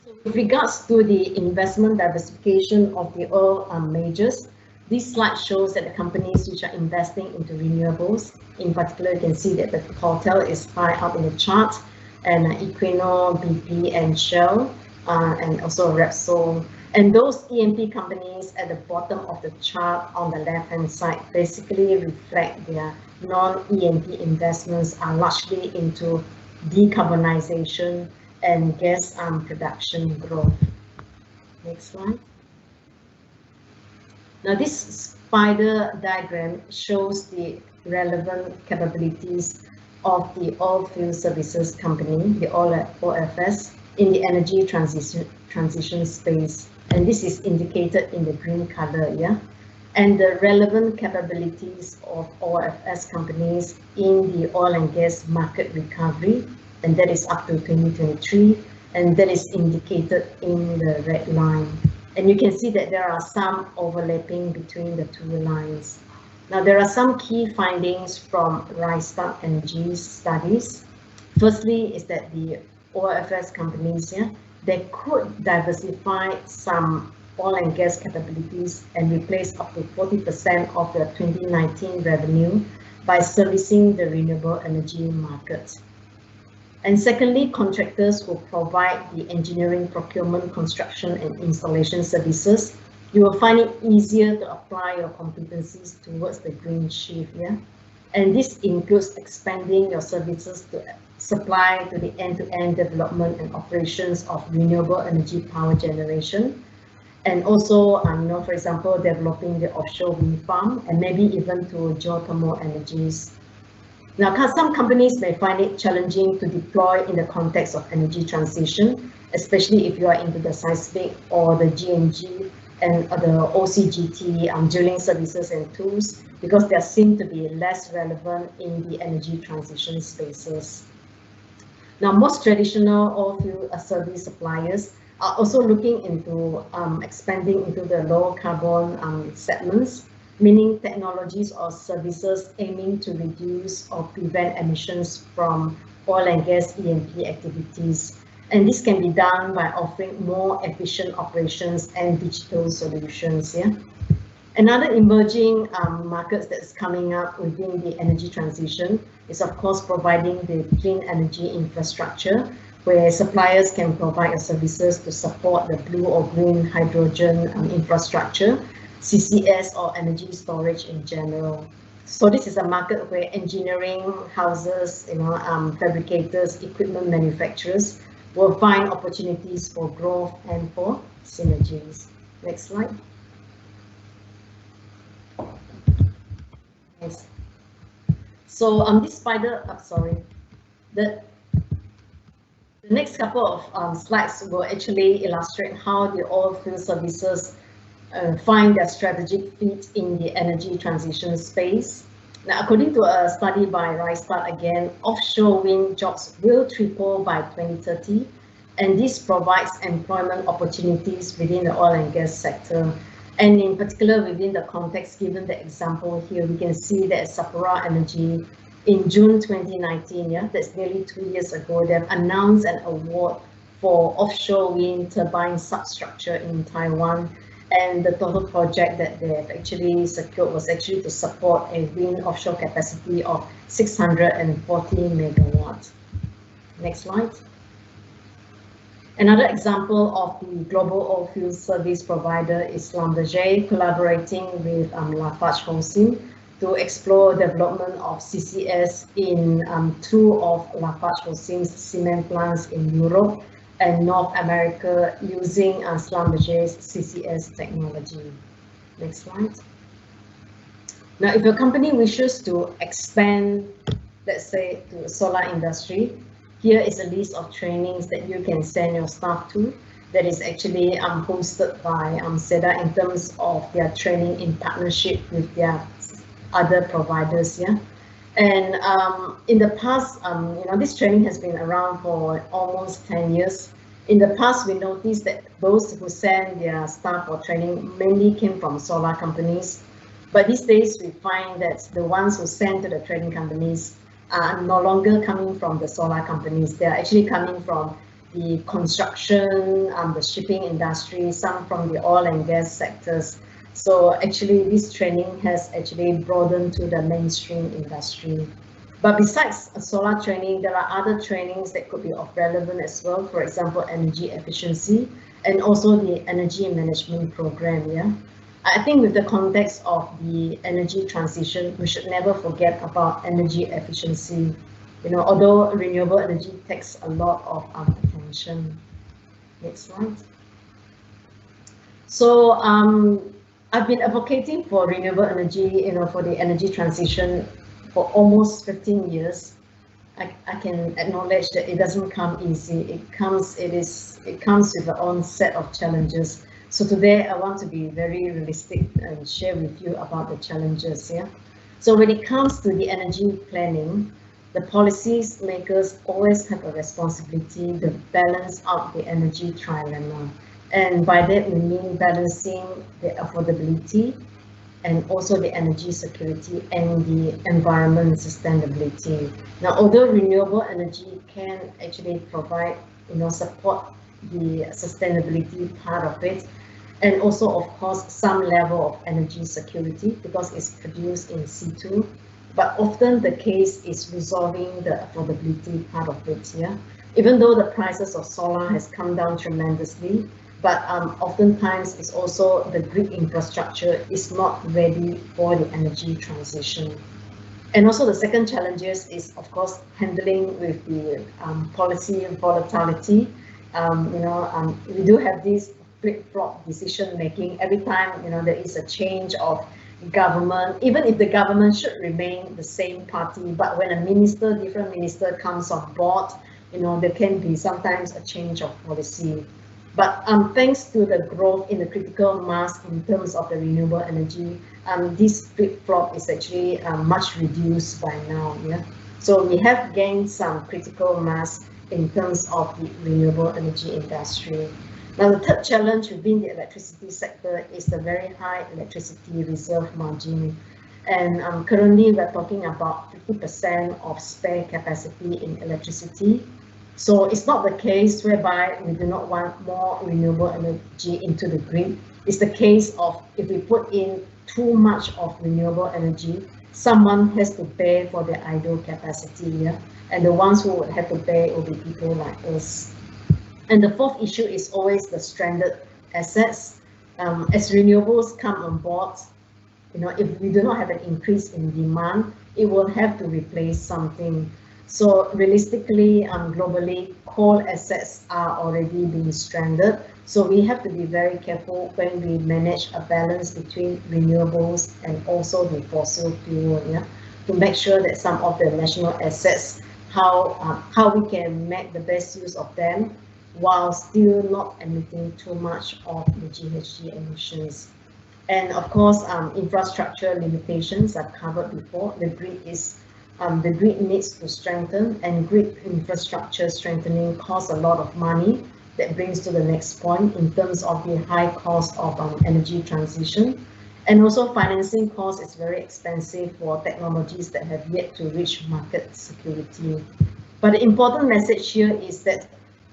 So with regards to the investment diversification of the oil majors, this slide shows that the companies which are investing into renewables, in particular, you can see that the Total is high up in the chart, and Equinor, BP, and Shell, and also Repsol. And those E&P companies at the bottom of the chart on the left-hand side basically reflect their non-E&P investments are largely into decarbonization and gas production growth. Next slide. Now, this spider diagram shows the relevant capabilities of the oil field services company, the OFS, in the energy transition space. and this is indicated in the green color, yeah. And the relevant capabilities of OFS companies in the oil and gas market recovery, and that is up to 2023, and that is indicated in the red line. And you can see that there are some overlapping between the two lines. Now, there are some key findings from Rystad Energy's studies. Firstly, is that the OFS companies, yeah, they could diversify some oil and gas capabilities and replace up to 40% of their 2019 revenue by servicing the renewable energy market. And secondly, contractors will provide the engineering, procurement, construction, and installation services. You will find it easier to apply your competencies towards the green shift, yeah? And this includes expanding your services to supply to the end-to-end development and operations of renewable energy power generation. And also, for example, developing the offshore wind farm and maybe even to geothermal energies. Now, some companies may find it challenging to deploy in the context of energy transition, especially if you are into the seismic or the GNG and the OCGT drilling services and tools, because they seem to be less relevant in the energy transition spaces. Now, most traditional oil field service suppliers are also looking into expanding into the low carbon segments, meaning technologies or services aiming to reduce or prevent emissions from oil and gas E&P activities. And this can be done by offering more efficient operations and digital solutions. Yeah. Another emerging markets that's coming up within the energy transition is, of course, providing the clean energy infrastructure, where suppliers can provide services to support the blue or green hydrogen infrastructure, CCS, or energy storage in general. So this is a market where engineering houses, fabricators, equipment manufacturers will find opportunities for growth and for synergies. Next slide. Yes. So this spider, the next couple of slides will actually illustrate how the oil field services find their strategic fit in the energy transition space. Now, according to a study by Rystad, again, offshore wind jobs will triple by 2030, and this provides employment opportunities within the oil and gas sector. And in particular, within the context given the example here, we can see that Sapura Energy in June 2019, yeah, that's nearly 2 years ago, they've announced an award for offshore wind turbine substructure in Taiwan. And the total project that they have actually secured was actually to support a wind offshore capacity of 640 megawatts. Next slide. Another example of the global oil field service provider is Lafajr, collaborating with Lafajr to explore development of CCS in 2 of Lafajr's cement plants in Europe and North America using Lafajr's CCS technology. Next slide. Now, if your company wishes to expand, let's say, to the solar industry, here is a list of trainings that you can send your staff to that is actually hosted by SEDA in terms of their training in partnership with their other providers. Yeah. And in the past, this training has been around for almost 10 years. In the past, we noticed that those who send their staff for training mainly came from solar companies. But these days, we find that the ones who send to the training companies are no longer coming from the solar companies. They are actually coming from the construction, the shipping industry, some from the oil and gas sectors. So actually, this training has actually broadened to the mainstream industry. But besides solar training, there are other trainings that could be of relevance as well. For example, energy efficiency and also the energy management program. Yeah, I think with the context of the energy transition, we should never forget about energy efficiency. Although renewable energy takes a lot of attention. Next slide. So I've been advocating for renewable energy, for the energy transition for almost 15 years. I can acknowledge that it doesn't come easy. It comes with its own set of challenges. So today I want to be very realistic and share with you about the challenges here. So when it comes to the energy planning, the policies makers always have a responsibility to balance out the energy trilemma. And by that we mean balancing the affordability and also the energy security and the environment sustainability. Now, although renewable energy can actually provide, support the sustainability part of it, and also of course some level of energy security because it's produced in situ, but often the case is resolving the affordability part of it. Yeah, even though the prices of solar has come down tremendously, but oftentimes it's also the grid infrastructure is not ready for the energy transition. And also the second challenges is of course handling with the policy volatility. We do have this flip-flop decision making every time there is a change of government, even if the government should remain the same party, but when a different minister comes on board, there can be sometimes a change of policy. But thanks to the growth in the critical mass in terms of the renewable energy, this flip-flop is actually much reduced by now. Yeah, so we have gained some critical mass in terms of the renewable energy industry. Now, the third challenge within the electricity sector is the very high electricity reserve margin. And currently, we're talking about 50% of spare capacity in electricity. So it's not the case whereby we do not want more renewable energy into the grid. It's the case of if we put in too much of renewable energy, someone has to pay for the idle capacity. Yeah? And the ones who would have to pay will be people like us. And the fourth issue is always the stranded assets. As renewables come on board, if we do not have an increase in demand, it will have to replace something. So realistically, globally, coal assets are already being stranded. So we have to be very careful when we manage a balance between renewables and also the fossil fuel, yeah, to make sure that some of the national assets, how we can make the best use of them while still not emitting too much of the GHG emissions. And of course, infrastructure limitations are covered before. The grid needs to strengthen, and grid infrastructure strengthening costs a lot of money. That brings to the next point in terms of the high cost of energy transition. And also financing costs is very expensive for technologies that have yet to reach market security. But the important message here is that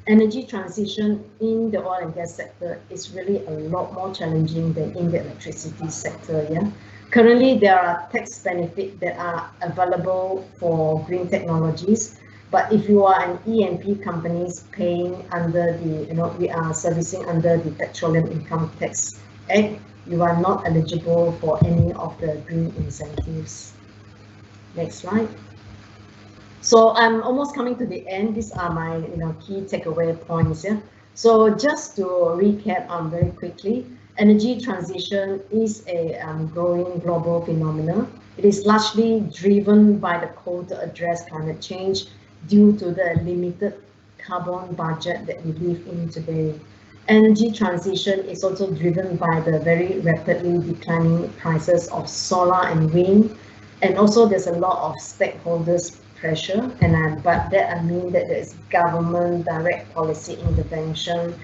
energy transition in the oil and gas sector is really a lot more challenging than in the electricity sector. Yeah. Currently, there are tax benefits that are available for green technologies, but if you are an E&P company paying under the, we are servicing under the Petroleum Income Tax Act, you are not eligible for any of the green incentives. Next slide. So I'm almost coming to the end. These are my key takeaway points. Yeah. So just to recap very quickly, energy transition is a growing global phenomenon. It is largely driven by the call to address climate change due to the limited carbon budget that we live in today. Energy transition is also driven by the very rapidly declining prices of solar and wind, and also there's a lot of stakeholders pressure, but that I mean that there is government direct policy intervention,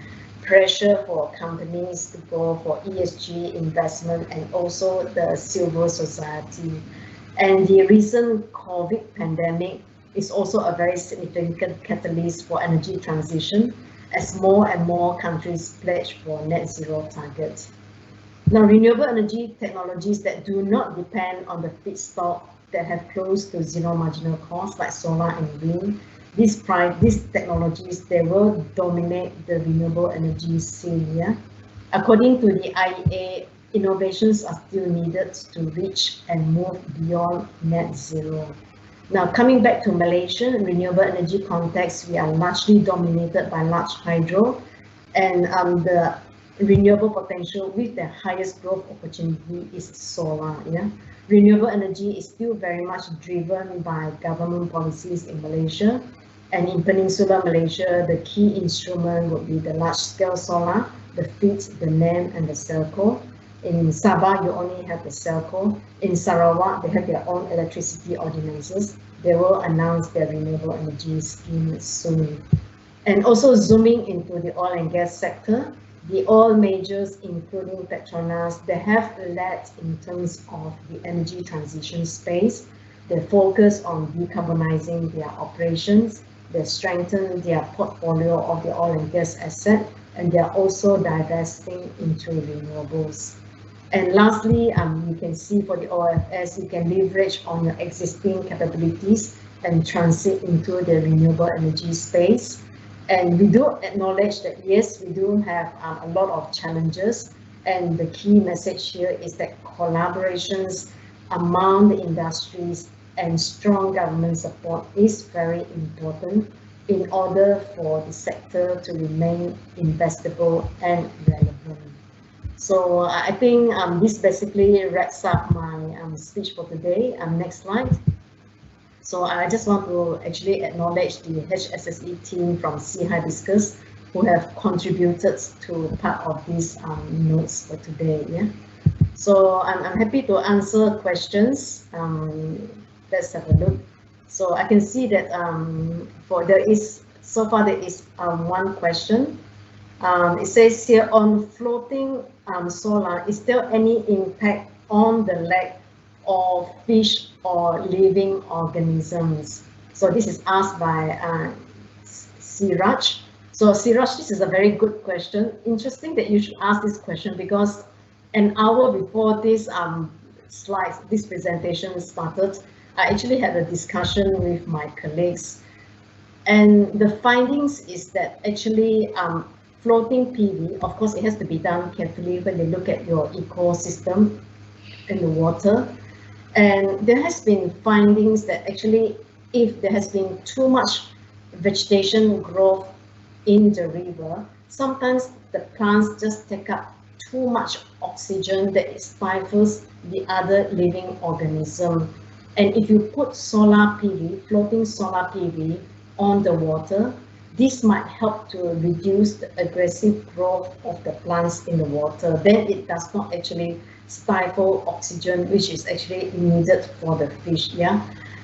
pressure for companies to go for ESG investment, and also the civil society. And the recent COVID pandemic is also a very significant catalyst for energy transition as more and more countries pledge for net zero targets. Now, renewable energy technologies that do not depend on the feedstock that have close to zero marginal cost like solar and wind, these technologies, they will dominate the renewable energy scene. Yeah? According to the IEA, innovations are still needed to reach and move beyond net zero. Now, coming back to Malaysia, renewable energy context, we are largely dominated by large hydro, and the renewable potential with the highest growth opportunity is solar. Yeah? Renewable energy is still very much driven by government policies in Malaysia, And in Peninsular Malaysia, the key instrument would be the large-scale solar, the FIT, the NEM, and the CELCO. In Sabah, you only have the CELCO. In Sarawak, they have their own electricity ordinances. They will announce their renewable energy scheme soon. And also zooming into the oil and gas sector, the oil majors, including Petronas, they have led in terms of the energy transition space. They focus on decarbonizing their operations. They strengthen their portfolio of the oil and gas asset, and they are also divesting into renewables. And lastly, you can see for the OFS, you can leverage on your existing capabilities and transit into the renewable energy space. And we do acknowledge that, yes, we do have a lot of challenges. And the key message here is that collaborations among the industries and strong government support is very important in order for the sector to remain investable and relevant. So I think this basically wraps up my speech for today. Next slide. So I just want to actually acknowledge the HSSE team from Sea Hibiscus who have contributed to part of these notes for today. Yeah. So I'm happy to answer questions. Let's have a look. So I can see that so far there is one question. It says here, on floating solar, is there any impact on the lack of fish or living organisms? So this is asked by Siraj. So Siraj, this is a very good question. Interesting that you should ask this question, because an hour before this slides, this presentation started, I actually had a discussion with my colleagues, and the findings is that actually floating PV, of course, it has to be done carefully when you look at your ecosystem in the water. And there has been findings that actually, if there has been too much vegetation growth in the river, sometimes the plants just take up too much oxygen that it stifles the other living organism. And if you put solar PV, floating solar PV on the water, this might help to reduce the aggressive growth of the plants in the water. Then it does not actually stifle oxygen, which is actually needed for the fish. Yeah.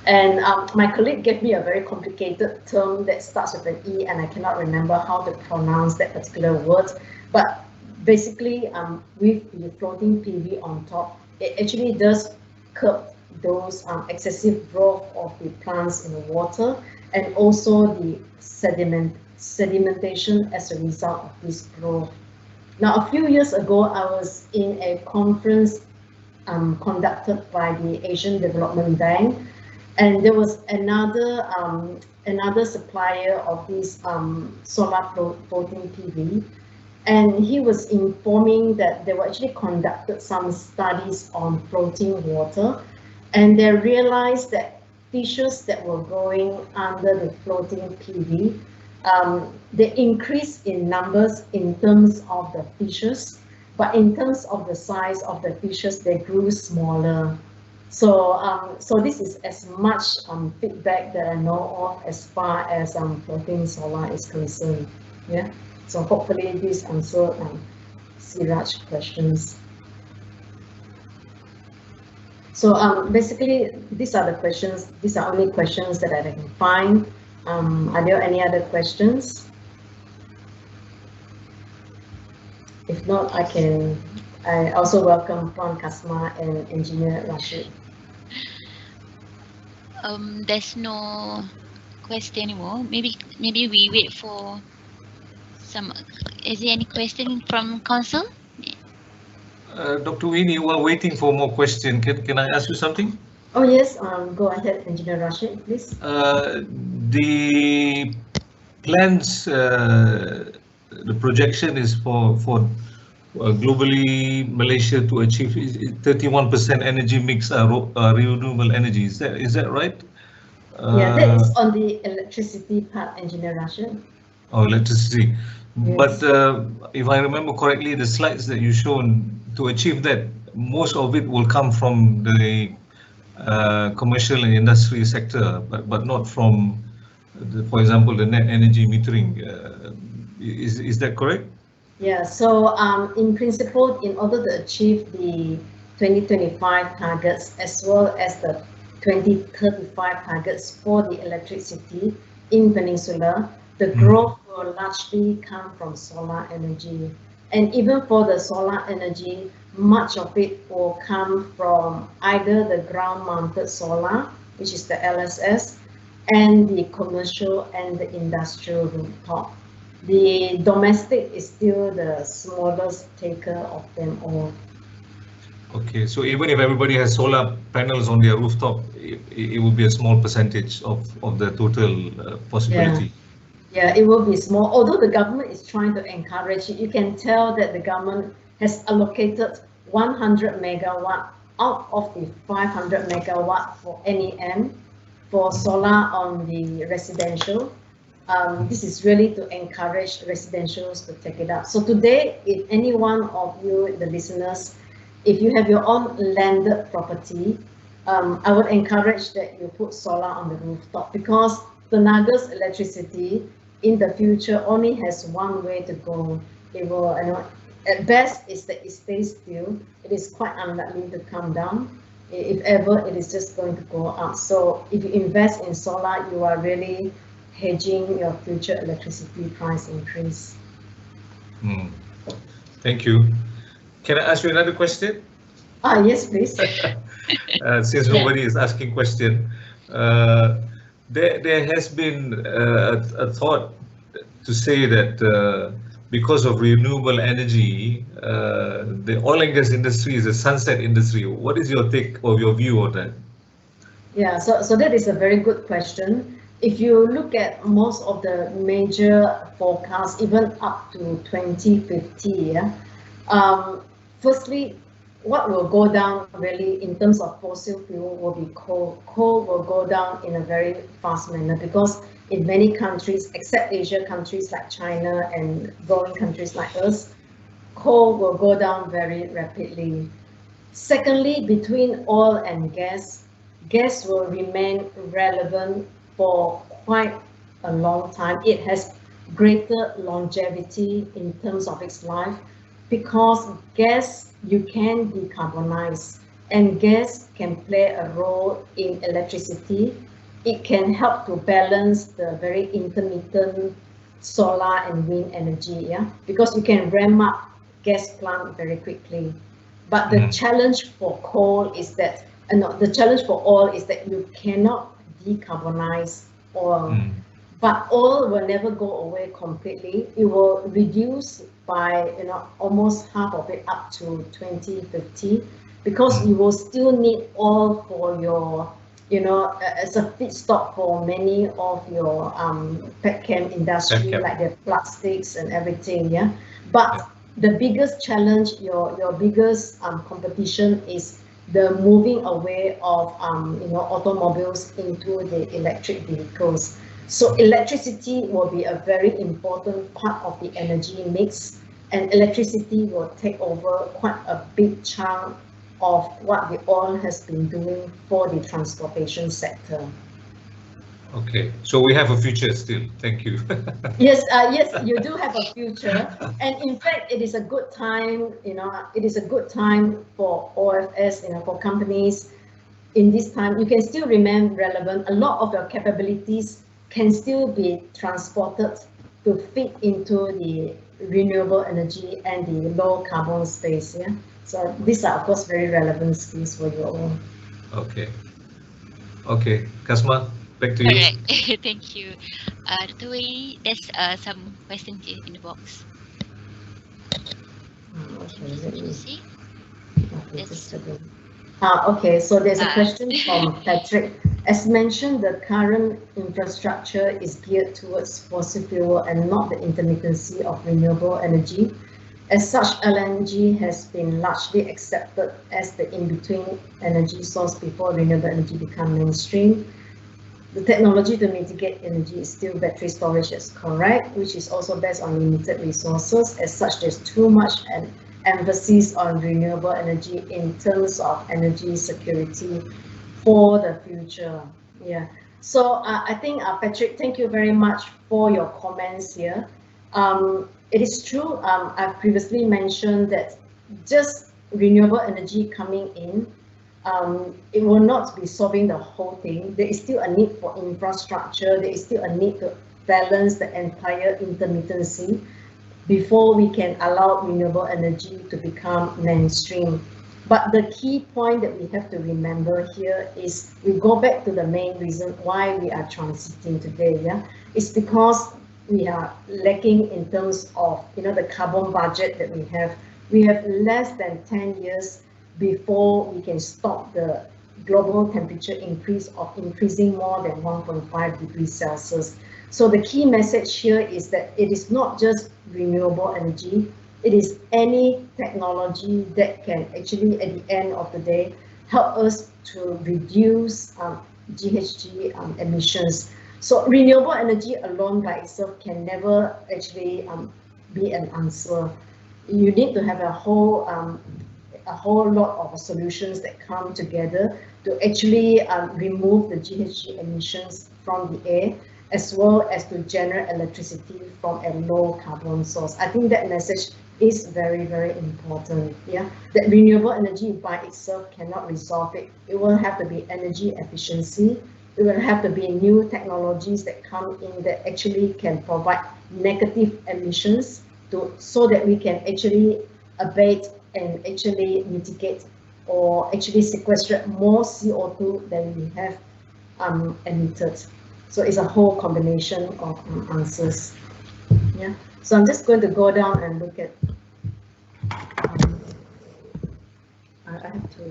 And my colleague gave me a very complicated term that starts with an E, and I cannot remember how to pronounce that particular word. But basically, with the floating PV on top, it actually does curb those excessive growth of the plants in the water, and also the sedimentation as a result of this growth. Now, a few years ago, I was in a conference conducted by the Asian Development Bank, and there was another supplier of this solar floating PV, and he was informing that they were actually conducted some studies on floating water, and they realized that fishes that were growing under the floating PV, they increased in numbers in terms of the fishes, but in terms of the size of the fishes, they grew smaller. So, so this is as much feedback that I know of as far as floating solar is concerned. Yeah. So hopefully this answered Siraj's questions. So basically, these are the questions. These are only questions that I can find. Are there any other questions? If not, I also welcome Puan Kasma and Engineer Rashid. There's no question anymore. Maybe we wait for some. Is there any question from council? Dr. Winnie, while waiting for more questions, can I ask you something? Oh yes, go ahead, Engineer Rashid, please. The plans, the projection is for globally Malaysia to achieve 31% energy mix renewable energy. Is that right? Yeah, that is on the electricity part, Engineer Rashid. Oh, electricity. Yes. But if I remember correctly, the slides that you shown, to achieve that, most of it will come from the commercial and industry sector, but not from for example, the net energy metering. Is that correct? Yeah, so in principle, in order to achieve the 2025 targets as well as the 2035 targets for the electricity in Peninsula, the growth will largely come from solar energy. And even for the solar energy, much of it will come from either the ground-mounted solar, which is the LSS, and the commercial and the industrial rooftop. The domestic is still the smallest taker of them all. Okay, so even if everybody has solar panels on their rooftop, it will be a small percentage of the total possibility. Yeah, it will be small. Although the government is trying to encourage it, you can tell that the government has allocated 100 megawatt out of the 500 megawatt for NEM for solar on the residential. This is really to encourage residentials to take it up. So today, if any one of you, the listeners, if you have your own landed property, I would encourage that you put solar on the rooftop, because Tenaga's electricity in the future only has one way to go. It will, at best, is that it stays still. It is quite unlikely to come down. If ever, it is just going to go up. So if you invest in solar, you are really hedging your future electricity price increase. Thank you. Can I ask you another question? Yes, please. Since nobody is asking question, there has been a thought to say that because of renewable energy, the oil and gas industry is a sunset industry. What is your take or your view on that? Yeah, so that is a very good question. If you look at most of the major forecasts, even up to 2050, firstly, what will go down really in terms of fossil fuel will be coal. Coal will go down in a very fast manner, because in many countries, except Asia countries like China and growing countries like us, coal will go down very rapidly. Secondly, between oil and gas, gas will remain relevant for quite a long time. It has greater longevity in terms of its life, because gas you can decarbonize, and gas can play a role in electricity. It can help to balance the very intermittent solar and wind energy, because you can ramp up gas plant very quickly. But the challenge for coal is that, the challenge for oil is that you cannot decarbonize oil. But oil will never go away completely. It will reduce by almost half of it up to 2050, because you will still need oil for your as a feedstock for many of your petchem industry, like the plastics and everything. But the biggest challenge, your biggest competition is the moving away of automobiles into the electric vehicles. So electricity will be a very important part of the energy mix, and electricity will take over quite a big chunk of what the oil has been doing for the transportation sector. Okay, so we have a future still. Thank you. Yes, you do have a future, and in fact, it is a good time. It is a good time for OFS, for companies. In this time, you can still remain relevant. A lot of your capabilities can still be transported to fit into the renewable energy and the low carbon space. So these are, of course, very relevant skills for you all. Okay. Okay, Kasma, back to you. Correct. Thank you. Dr. Wei, there's some questions in the box. Okay, let me see. Okay, so there's a question from Patrick. As mentioned, the current infrastructure is geared towards fossil fuel and not the intermittency of renewable energy. As such, LNG has been largely accepted as the in-between energy source before renewable energy become mainstream. The technology to mitigate energy is still battery storage, is correct, which is also based on limited resources. As such, there's too much an emphasis on renewable energy in terms of energy security for the future. So I think, Patrick, thank you very much for your comments here. It is true, I've previously mentioned that just renewable energy coming in, it will not be solving the whole thing. There is still a need for infrastructure. There is still a need to balance the entire intermittency before we can allow renewable energy to become mainstream. But the key point that we have to remember here is we go back to the main reason why we are transiting today. Yeah, it's because we are lacking in terms of the carbon budget that we have. We have less than 10 years before we can stop the global temperature increase of increasing more than 1.5 degrees Celsius. So the key message here is that it is not just renewable energy, it is any technology that can actually, at the end of the day, help us to reduce GHG emissions. So renewable energy alone by itself can never actually be an answer. You need to have a whole lot of solutions that come together to actually remove the GHG emissions from the air, as well as to generate electricity from a low carbon source. I think that message is very, very important. Yeah, that renewable energy by itself cannot resolve it. It will have to be energy efficiency. It will have to be new technologies that come in that actually can provide negative emissions so that we can actually abate and actually mitigate or actually sequester more CO2 than we have emitted. So it's a whole combination of answers. Yeah. So I'm just going to go down and look at. I have to.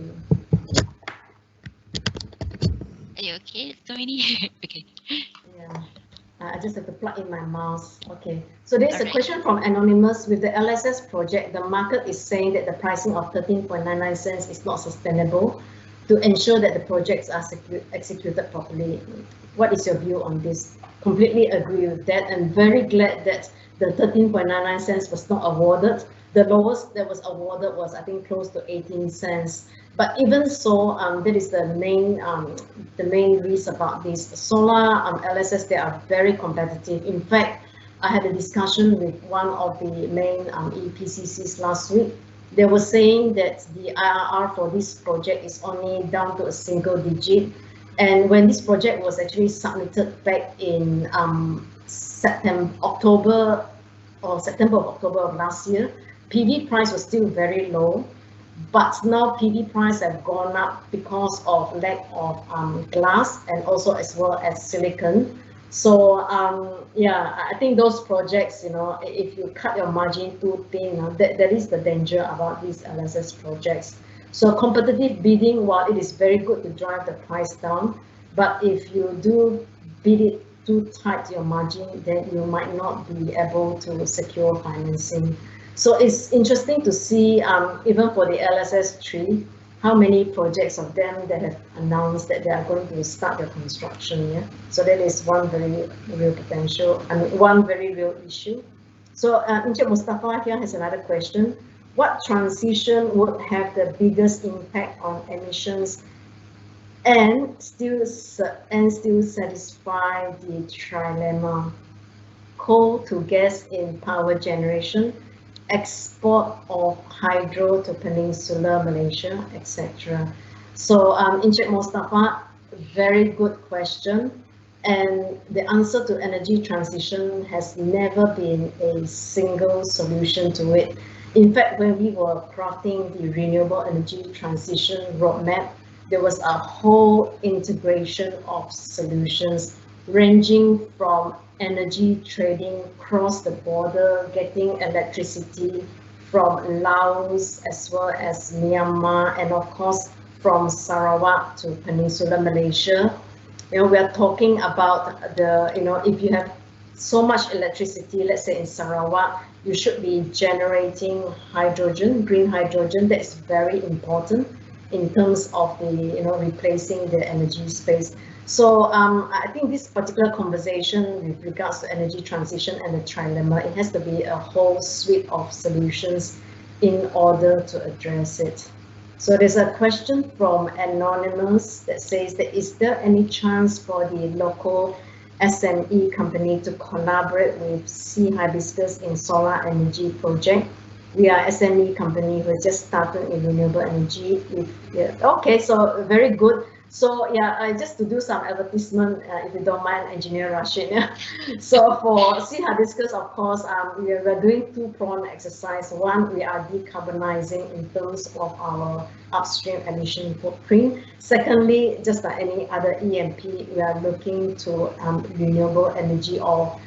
Are you okay, Tomini? Okay. Yeah. I just have to plug in my mouse. Okay. So there's a Alright. question from Anonymous. With the LSS project, the market is saying that the pricing of 13.99 cents is not sustainable to ensure that the projects are executed properly. What is your view on this? Completely agree with that, and very glad that the 13.99 cents was not awarded. The lowest that was awarded was, I think, close to 18 cents. But even so, that is the main risk about this. Solar LSS, they are very competitive. In fact, I had a discussion with one of the main EPCCs last week. They were saying that the IRR for this project is only down to a single digit. And when this project was actually submitted back in September of last year, PV price was still very low. But now PV price have gone up because of lack of glass and also as well as silicon. So yeah, I think those projects, if you cut your margin too thin, that is the danger about these LSS projects. So competitive bidding, while it is very good to drive the price down, but if you do bid it too tight your margin, then you might not be able to secure financing. So it's interesting to see, even for the LSS3, how many projects of them that have announced that they are going to start their construction. Yeah, so that is one very real potential, one very real issue. So Encik Mustafa here has another question. What transition would have the biggest impact on emissions and still satisfy the trilemma? Coal to gas in power generation, export of hydro to Peninsular Malaysia, etc. So Encik Mustafa, very good question. And the answer to energy transition has never been a single solution to it. In fact, when we were crafting the renewable energy transition roadmap, there was a whole integration of solutions ranging from energy trading across the border, getting electricity from Laos as well as Myanmar, and of course from Sarawak to Peninsular Malaysia. We are talking about if you have so much electricity, let's say in Sarawak, you should be generating hydrogen, green hydrogen. That is very important in terms of the replacing the energy space. So I think this particular conversation with regards to energy transition and the trilemma, it has to be a whole suite of solutions in order to address it. So there's a question from Anonymous that says that is there any chance for the local SME company to collaborate with Sea Hibiscus in solar energy project? We are SME company who just started in renewable energy. Okay, so very good. So yeah, just to do some advertisement, if you don't mind, Engineer Rashid. Yeah. So for Sea Hibiscus, of course, we are doing two-pronged exercise. One, we are decarbonizing in terms of our upstream emission footprint. Secondly, just like any other EMP, we are looking to renewable energy or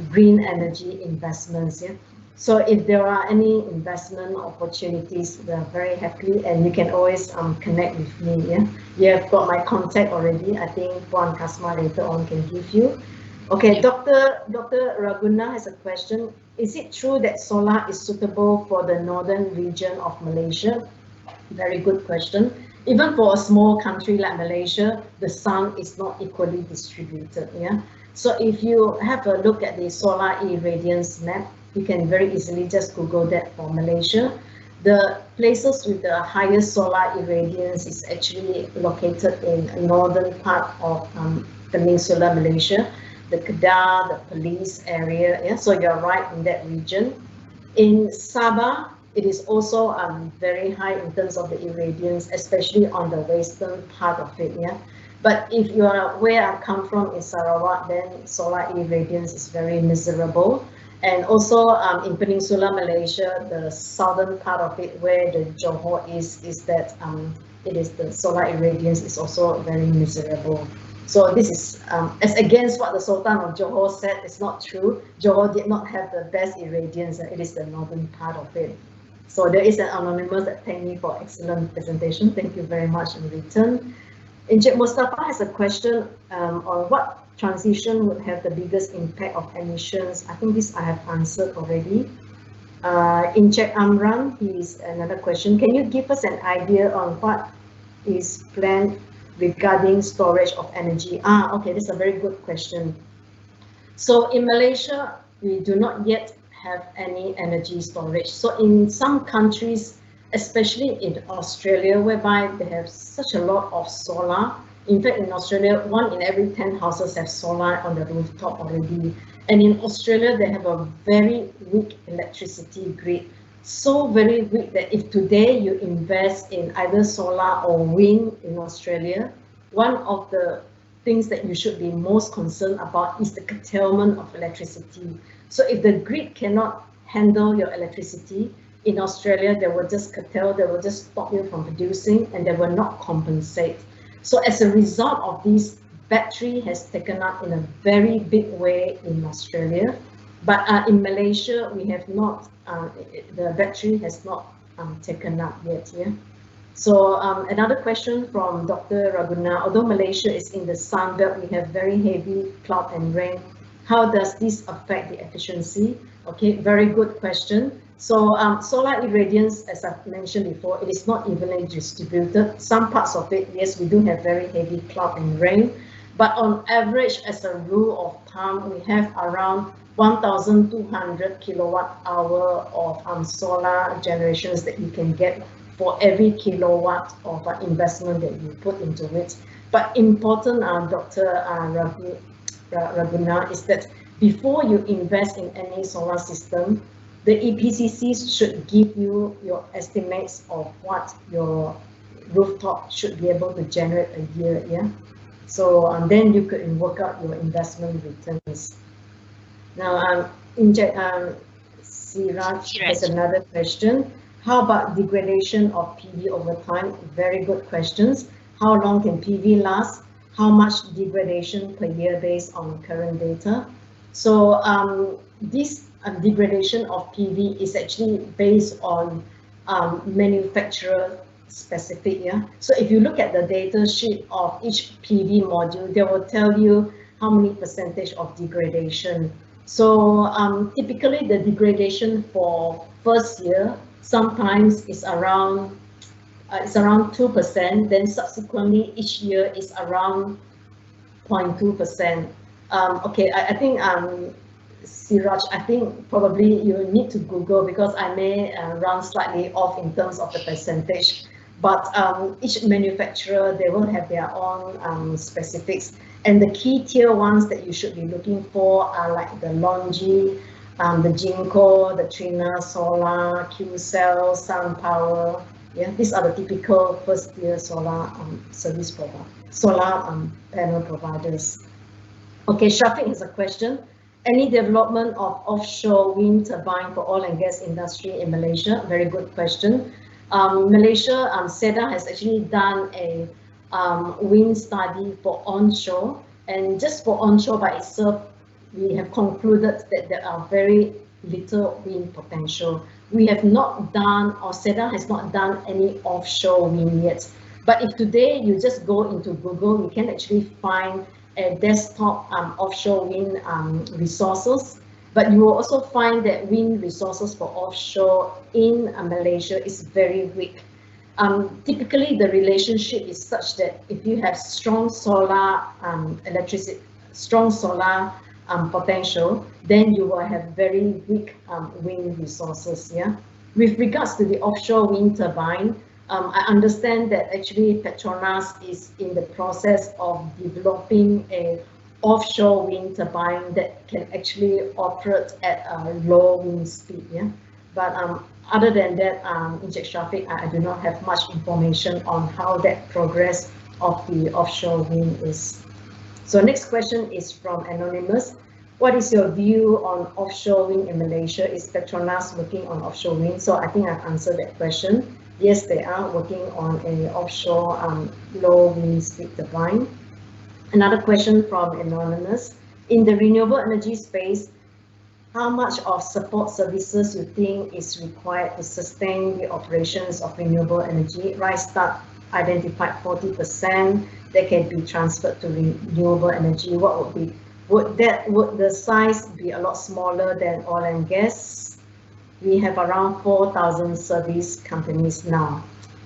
green energy investments. Yeah. So if there are any investment opportunities, we are very happy, and you can always connect with me. Yeah, you have got my contact already. I think Puan Kasma later on can give you. Okay, Dr. Raguna has a question. Is it true that solar is suitable for the northern region of Malaysia? Very good question. Even for a small country like Malaysia, the sun is not equally distributed. Yeah. So if you have a look at the solar irradiance map, you can very easily just Google that for Malaysia. The places with the highest solar irradiance is actually located in the northern part of Peninsular Malaysia, the Kedah, the Police area. Yeah, so you're right in that region. In Sabah, it is also very high in terms of the irradiance, especially on the western part of it. Yeah. But if you are where I come from in Sarawak, then solar irradiance is very miserable. And also in Peninsular Malaysia, the southern part of it, where the Johor is that it is the solar irradiance is also very miserable. So this is as against what the Sultan of Johor said. It's not true. Johor did not have the best irradiance. It is the northern part of it. So there is an anonymous that thanked me for excellent presentation. Thank you very much in return. Encik Mustafa has a question on what transition would have the biggest impact of emissions. I think this I have answered already. Encik Amran, he's another question. Can you give us an idea on what is planned regarding storage of energy? Okay, this is a very good question. So in Malaysia, we do not yet have any energy storage. So in some countries, especially in Australia, whereby they have such a lot of solar. In fact, in Australia, 1 in every 10 houses have solar on the rooftop already. And in Australia, they have a very weak electricity grid. So very weak that if today you invest in either solar or wind in Australia, one of the things that you should be most concerned about is the curtailment of electricity. So if the grid cannot handle your electricity, in Australia, they will just curtail, they will just stop you from producing, and they will not compensate. So as a result of this, battery has taken up in a very big way in Australia. But in Malaysia, we have not, the battery has not taken up yet. Yeah. So another question from Dr. Raguna. Although Malaysia is in the sun belt, we have very heavy cloud and rain. How does this affect the efficiency? Okay, very good question. So solar irradiance, as I've mentioned before, it is not evenly distributed. Some parts of it, yes, we do have very heavy cloud and rain, but on average, as a rule of thumb, we have around 1,200 kilowatt hour of solar generations that you can get for every kilowatt of investment that you put into it. But important, Dr. Raguna, is that before you invest in any solar system, the EPCCs should give you your estimates of what your rooftop should be able to generate a year. Yeah. So then you could work out your investment returns. Now, Siraj has another question. How about degradation of PV over time? Very good questions. How long can PV last? How much degradation per year based on current data? So this degradation of PV is actually based on manufacturer specific. Yeah. So if you look at the data sheet of each PV module, they will tell you how many percentage of degradation. So typically the degradation for first year sometimes is around 2%. Then subsequently each year is around 0.2%. Okay, I think Siraj, I think probably you need to Google because I may run slightly off in terms of the percentage. But each manufacturer, they will have their own specifics. And the key tier ones that you should be looking for are like the Longi, the Jinko, the Trina Solar, Qcell, SunPower. Yeah, these are the typical first tier solar service provider, solar panel providers. Okay, Shafiq has a question. Any development of offshore wind turbine for oil and gas industry in Malaysia? Very good question. Malaysia, SEDA has actually done a wind study for onshore, and just for onshore by itself, we have concluded that there are very little wind potential. We have not done, or SEDA has not done any offshore wind yet. But if today you just go into Google, you can actually find a desktop offshore wind resources. But you will also find that wind resources for offshore in Malaysia is very weak. Typically, the relationship is such that if you have strong solar electricity, strong solar potential, then you will have very weak wind resources. Yeah. With regards to the offshore wind turbine, I understand that actually Petronas is in the process of developing a offshore wind turbine that can actually operate at a low wind speed. Yeah. But other than that, Encik Shafiq, I do not have much information on how that progress of the offshore wind is. So next question is from Anonymous. What is your view on offshore wind in Malaysia? Is Petronas working on offshore wind? So I think I've answered that question. Yes, they are working on an offshore low wind speed turbine. Another question from Anonymous. In the renewable energy space, how much of support services you think is required to sustain the operations of renewable energy? Rystad identified 40% that can be transferred to renewable energy. What would the size be a lot smaller than oil and gas? We have around 4,000 service companies now.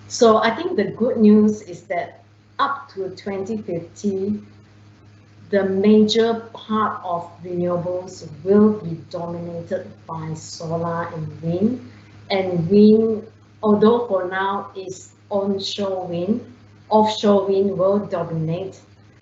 So I think the good news is that up to 2050, the major part of renewables will be dominated by solar and wind. And wind, although for now is onshore wind, offshore wind will dominate.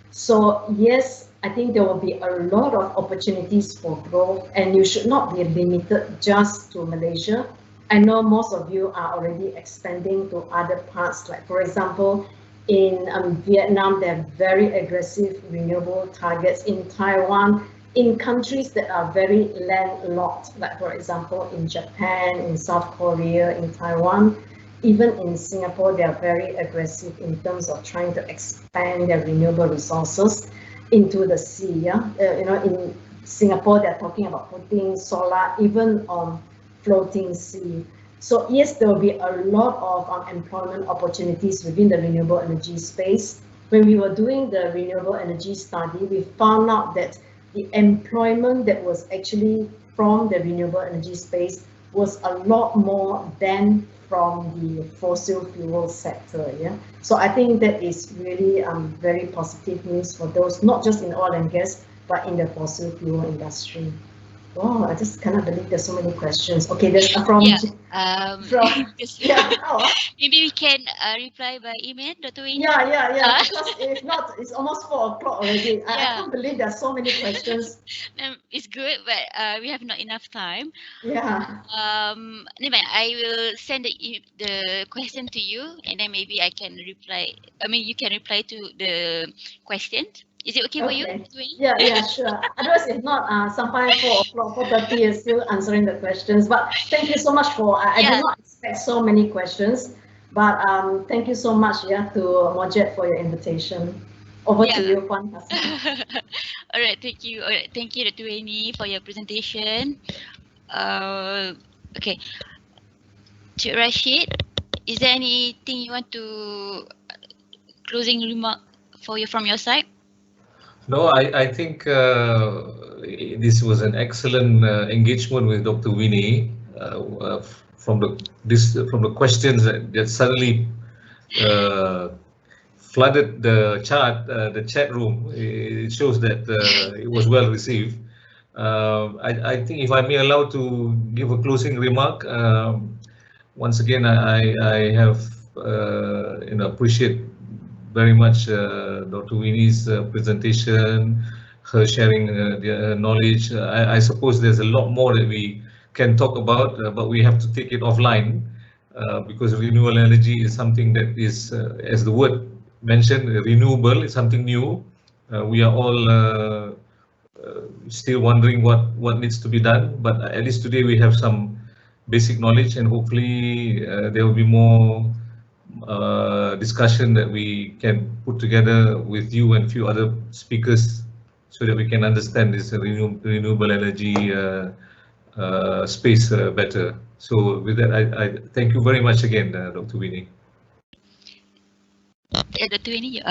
So yes, I think there will be a lot of opportunities for growth, and you should not be limited just to Malaysia. I know most of you are already expanding to other parts, like for example, in Vietnam, they have very aggressive renewable targets. In Taiwan, in countries that are very landlocked, like for example, in Japan, in South Korea, in Taiwan, even in Singapore, they are very aggressive in terms of trying to expand their renewable resources into the sea. Yeah? In Singapore, they're talking about putting solar even on floating sea. So yes, there will be a lot of employment opportunities within the renewable energy space. When we were doing the renewable energy study, we found out that the employment that was actually from the renewable energy space was a lot more than from the fossil fuel sector. Yeah. So I think that is really very positive news for those, not just in oil and gas, but in the fossil fuel industry. Oh, I just cannot believe there's so many questions. Okay, there's from maybe we can reply by email, Dr. Wayne. Yeah. Because if not, it's almost 4 o'clock already. I can't believe there's so many questions. It's good, but we have not enough time. Yeah. Anyway, I will send the question to you, and then maybe I can reply. I mean, you can reply to the question. Is it okay for you? Yeah, sure. Otherwise, if not, sometimes 4 o'clock, 4:30 is still answering the questions. But thank you so much for, I did not expect so many questions. But thank you so much, to MOGEC for your invitation. Over to you, Puan Hassan. All right, thank you. All right, thank you, Dr. Wayne, for your presentation. Okay, to Rashid, is there anything you want to closing remark from your side? No, I think this was an excellent engagement with Dr. Winnie. From the questions that suddenly flooded the chat room, it shows that it was well received. I think if I may allow to give a closing remark, once again, I have appreciate very much Dr. Winnie's presentation, her sharing the knowledge. I suppose there's a lot more that we can talk about, but we have to take it offline because renewable energy is something that is, as the word mentioned, renewable. It's something new. We are all still wondering what needs to be done, but at least today we have some basic knowledge, and hopefully there will be more discussion that we can put together with you and a few other speakers so that we can understand this renewable energy space better. So with that, I thank you very much again, Dr. Winnie. Dr. Winnie,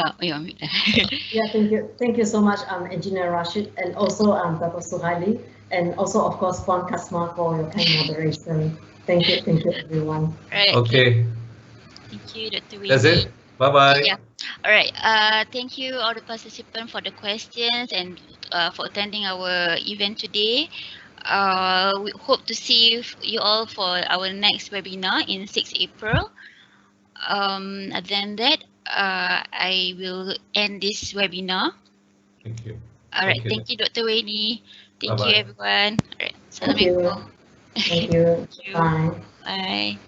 Yeah, thank you so much, Engineer Rashid, and also Dr. Suhaili, and also of course Puan Kasma for your kind moderation. Thank you everyone. right. Okay. Thank you, Dr. Winnie. That's it. Bye bye. Yeah. All right. Thank you all the participants for the questions and for attending our event today. We hope to see you all for our next webinar in 6 April. Other than that, I will end this webinar. Thank you. All right. Okay, Thank you, Dr. Winnie. Thank Bye-bye. you, everyone. All right. Thank you. Assalamualaikum. Thank you. Thank you. Bye. Bye.